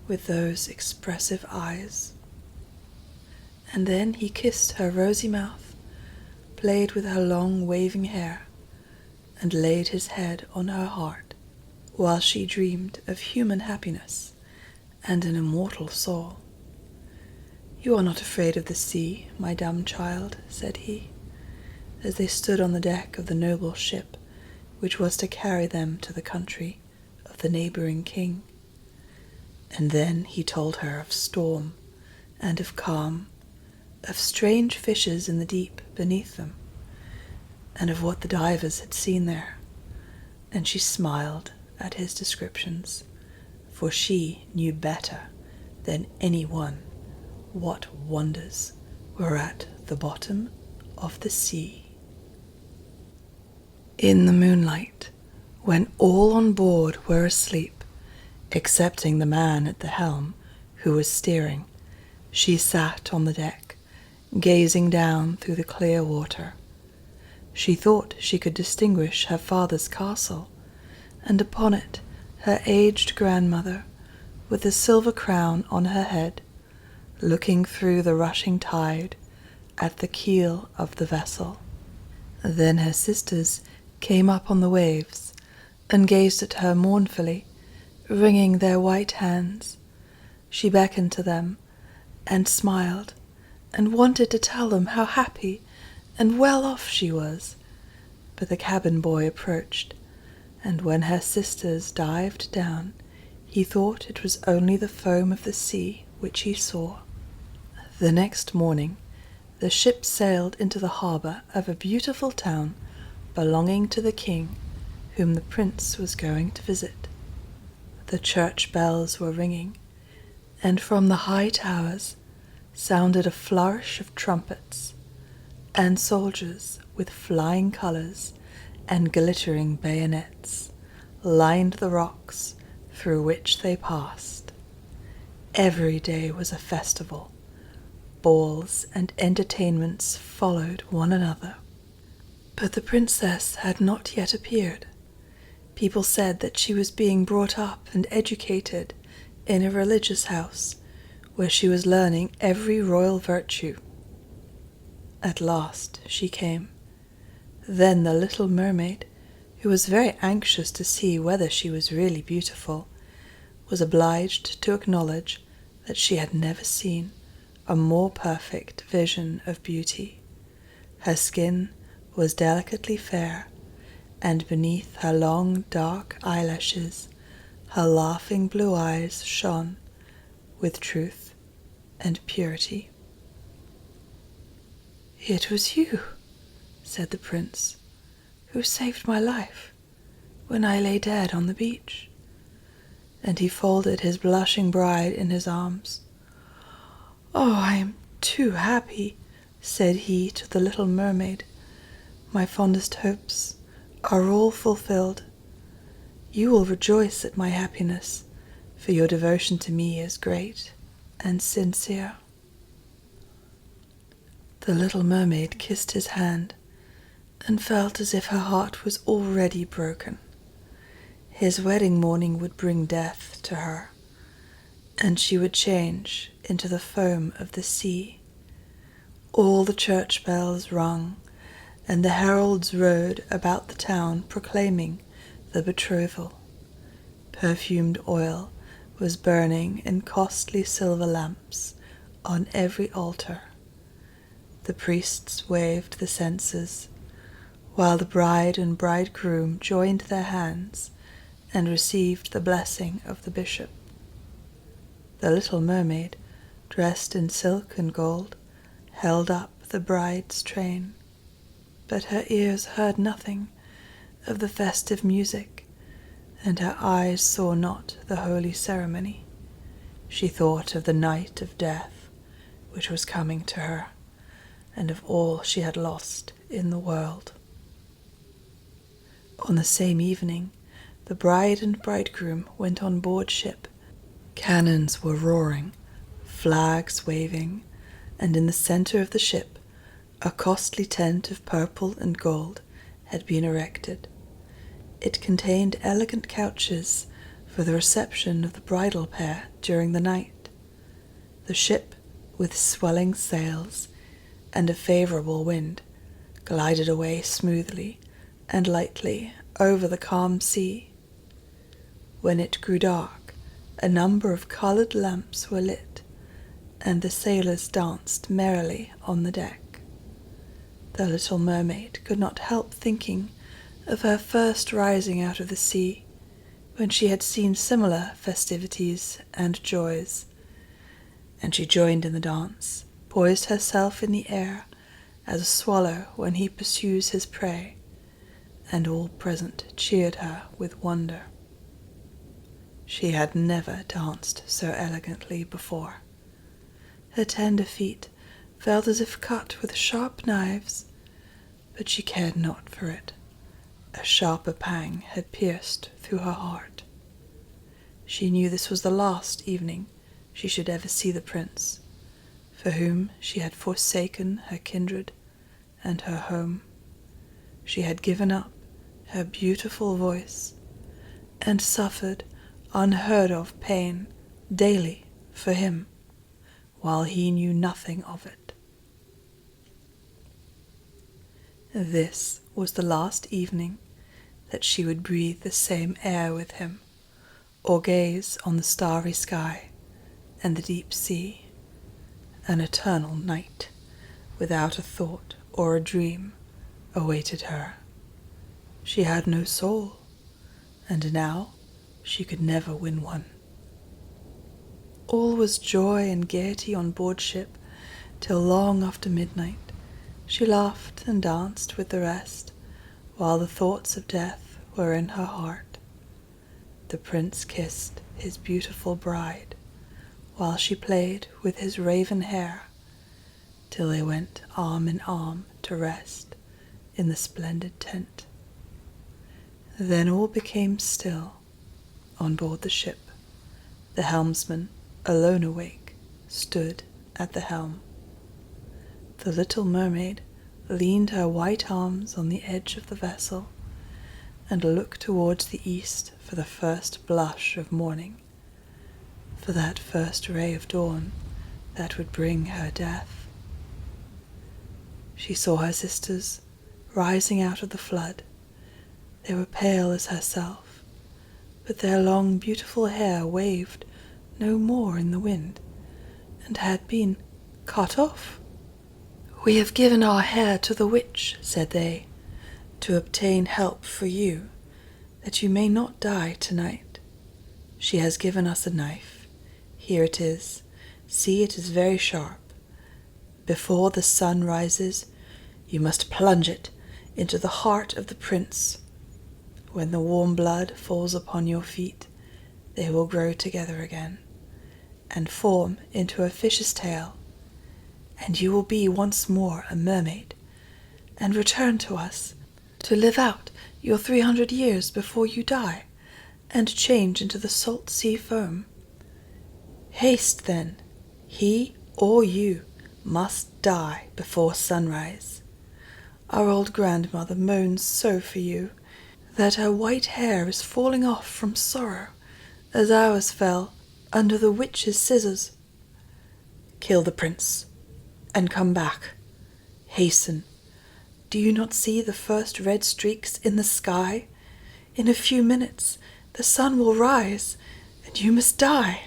with those expressive eyes." And then he kissed her rosy mouth, played with her long waving hair, and laid his head on her heart, while she dreamed of human happiness and an immortal soul. "You are not afraid of the sea, my dumb child," said he, as they stood on the deck of the noble ship which was to carry them to the country of the neighboring king. And then he told her of storm and of calm, of strange fishes in the deep beneath them, and of what the divers had seen there, and she smiled at his descriptions, for she knew better than any one what wonders were at the bottom of the sea. In the moonlight, when all on board were asleep, excepting the man at the helm who was steering, she sat on the deck, gazing down through the clear water. She thought she could distinguish her father's castle, and upon it her aged grandmother, with a silver crown on her head, looking through the rushing tide at the keel of the vessel. Then her sisters came up on the waves and gazed at her mournfully, wringing their white hands. She beckoned to them and smiled and wanted to tell them how happy and well off she was. But the cabin boy approached, and when her sisters dived down, he thought it was only the foam of the sea which he saw. The next morning, the ship sailed into the harbour of a beautiful town belonging to the king, whom the prince was going to visit. The church bells were ringing, and from the high towers sounded a flourish of trumpets, and soldiers with flying colours and glittering bayonets lined the rocks through which they passed. Every day was a festival. Balls and entertainments followed one another. But the princess had not yet appeared. People said that she was being brought up and educated in a religious house, where she was learning every royal virtue. At last she came. Then the little mermaid, who was very anxious to see whether she was really beautiful, was obliged to acknowledge that she had never seen a more perfect vision of beauty. Her skin was delicately fair, and beneath her long dark eyelashes her laughing blue eyes shone with truth and purity. "It was you," said the prince, "who saved my life when I lay dead on the beach." And he folded his blushing bride in his arms. "Oh, I am too happy," said he to the little mermaid. "My fondest hopes are all fulfilled. You will rejoice at my happiness, for your devotion to me is great and sincere." The little mermaid kissed his hand and felt as if her heart was already broken. His wedding morning would bring death to her, and she would change into the foam of the sea. All the church bells rung, and the heralds rode about the town proclaiming the betrothal. Perfumed oil was burning in costly silver lamps on every altar. The priests waved the censers, while the bride and bridegroom joined their hands and received the blessing of the bishop. The little mermaid, dressed in silk and gold, held up the bride's train, but her ears heard nothing of the festive music, and her eyes saw not the holy ceremony. She thought of the night of death which was coming to her, and of all she had lost in the world. On the same evening, the bride and bridegroom went on board ship. Cannons were roaring, flags waving, and in the center of the ship a costly tent of purple and gold had been erected. It contained elegant couches for the reception of the bridal pair during the night. The ship, with swelling sails and a favorable wind, glided away smoothly and lightly over the calm sea. When it grew dark, a number of colored lamps were lit, and the sailors danced merrily on the deck. The little mermaid could not help thinking of her first rising out of the sea, when she had seen similar festivities and joys, and she joined in the dance, poised herself in the air as a swallow when he pursues his prey, and all present cheered her with wonder. She had never danced so elegantly before. Her tender feet felt as if cut with sharp knives, but she cared not for it. A sharper pang had pierced through her heart. She knew this was the last evening she should ever see the prince, for whom she had forsaken her kindred and her home. She had given up her beautiful voice, and suffered unheard of pain daily for him, while he knew nothing of it. This was the last evening that she would breathe the same air with him, or gaze on the starry sky and the deep sea. An eternal night, without a thought or a dream, awaited her. She had no soul, and now she could never win one. All was joy and gaiety on board ship, till long after midnight she laughed and danced with the rest, while the thoughts of death were in her heart. The prince kissed his beautiful bride, while she played with his raven hair, till they went arm in arm to rest in the splendid tent. Then all became still on board the ship. The helmsman, alone awake, stood at the helm. The little mermaid leaned her white arms on the edge of the vessel and looked towards the east for the first blush of morning, for that first ray of dawn that would bring her death. She saw her sisters rising out of the flood. They were pale as herself, but their long beautiful hair waved no more in the wind, and had been cut off. "We have given our hair to the witch," said they, "to obtain help for you, that you may not die tonight. She has given us a knife. Here it is. See, it is very sharp. Before the sun rises, you must plunge it into the heart of the prince. When the warm blood falls upon your feet, they will grow together again, and form into a fish's tail, and you will be once more a mermaid, and return to us, to live out your 300 years before you die, and change into the salt sea foam. Haste then, he or you must die before sunrise. Our old grandmother moans so for you, that her white hair is falling off from sorrow, as ours fell under the witch's scissors. Kill the prince, and come back. Hasten. Do you not see the first red streaks in the sky? In a few minutes the sun will rise, and you must die."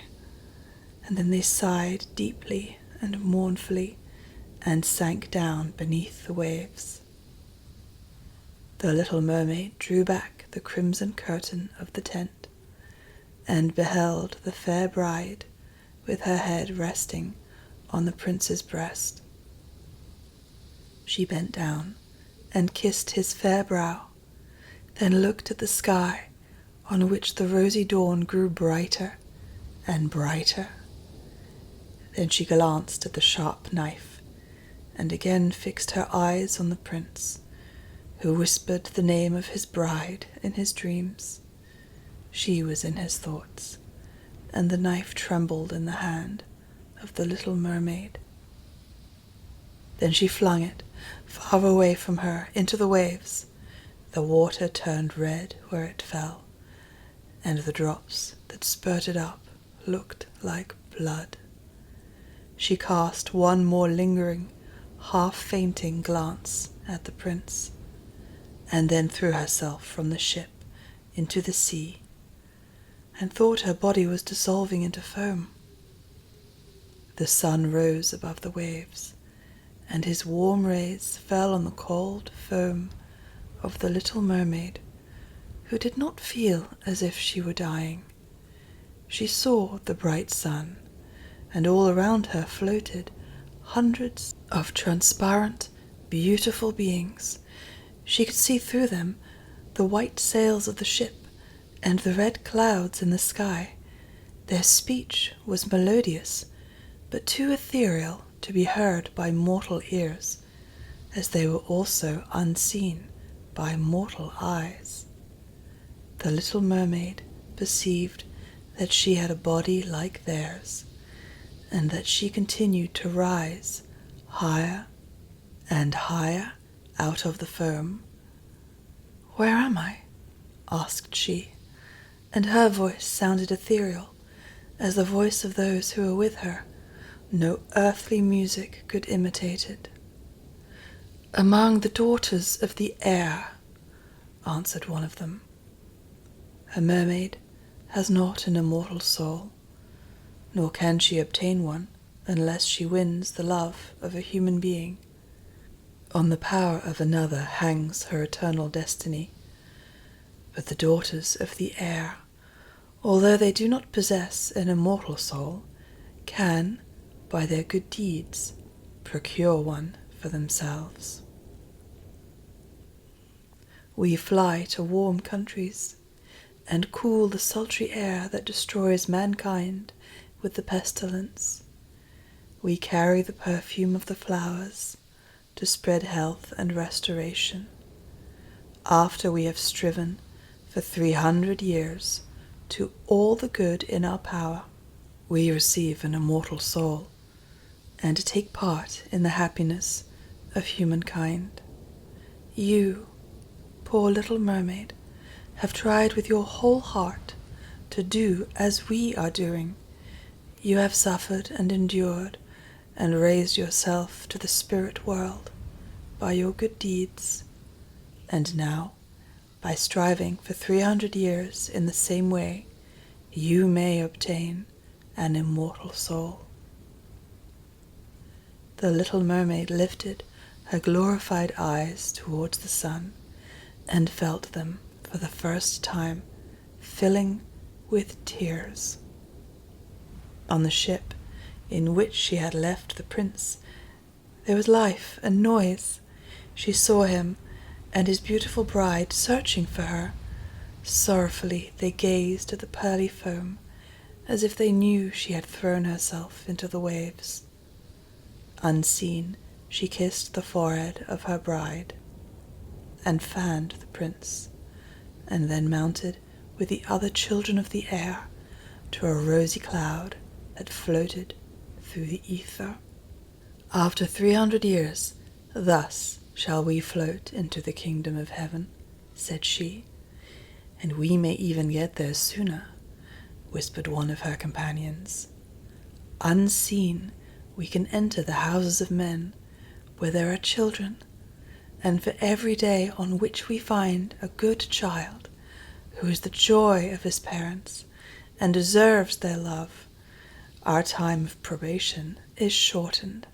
And then they sighed deeply and mournfully, and sank down beneath the waves. The little mermaid drew back the crimson curtain of the tent, and beheld the fair bride with her head resting on the prince's breast. She bent down and kissed his fair brow, then looked at the sky, on which the rosy dawn grew brighter and brighter. Then she glanced at the sharp knife, and again fixed her eyes on the prince, who whispered the name of his bride in his dreams. She was in his thoughts, and the knife trembled in the hand of the little mermaid. Then she flung it far away from her into the waves. The water turned red where it fell, and the drops that spurted up looked like blood. She cast one more lingering, half-fainting glance at the prince, and then threw herself from the ship into the sea, and thought her body was dissolving into foam. The sun rose above the waves, and his warm rays fell on the cold foam of the little mermaid, who did not feel as if she were dying. She saw the bright sun, and all around her floated hundreds of transparent, beautiful beings. She could see through them the white sails of the ship and the red clouds in the sky. Their speech was melodious, but too ethereal to be heard by mortal ears, as they were also unseen by mortal eyes. The little mermaid perceived that she had a body like theirs, and that she continued to rise higher and higher out of the foam. "Where am I?" asked she, and her voice sounded ethereal as the voice of those who were with her. No earthly music could imitate it. "Among the daughters of the air," answered one of them. "A mermaid has not an immortal soul, nor can she obtain one unless she wins the love of a human being. On the power of another hangs her eternal destiny. But the daughters of the air, although they do not possess an immortal soul, can, by their good deeds, procure one for themselves. We fly to warm countries, and cool the sultry air that destroys mankind with the pestilence. We carry the perfume of the flowers to spread health and restoration. After we have striven for 300 years to all the good in our power, we receive an immortal soul and take part in the happiness of humankind. You, poor little mermaid, have tried with your whole heart to do as we are doing. You have suffered and endured and raised yourself to the spirit world by your good deeds, and now, by striving for 300 years in the same way, you may obtain an immortal soul." The little mermaid lifted her glorified eyes towards the sun and felt them for the first time filling with tears. On the ship in which she had left the prince, there was life and noise. She saw him and his beautiful bride searching for her. Sorrowfully they gazed at the pearly foam, as if they knew she had thrown herself into the waves. Unseen, she kissed the forehead of her bride, and fanned the prince, and then mounted with the other children of the air to a rosy cloud that floated through the ether. "After 300 years, thus shall we float into the kingdom of heaven," said she. "And we may even get there sooner," whispered one of her companions. "Unseen, we can enter the houses of men where there are children, and for every day on which we find a good child who is the joy of his parents and deserves their love, our time of probation is shortened.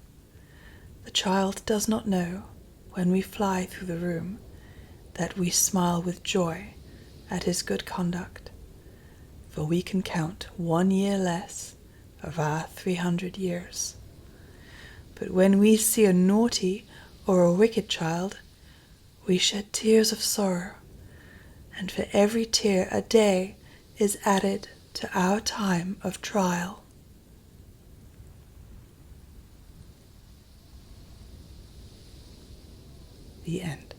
The child does not know, when we fly through the room, that we smile with joy at his good conduct, for we can count 1 year less of our 300 years. But when we see a naughty or a wicked child, we shed tears of sorrow, and for every tear a day is added to our time of trial." The end.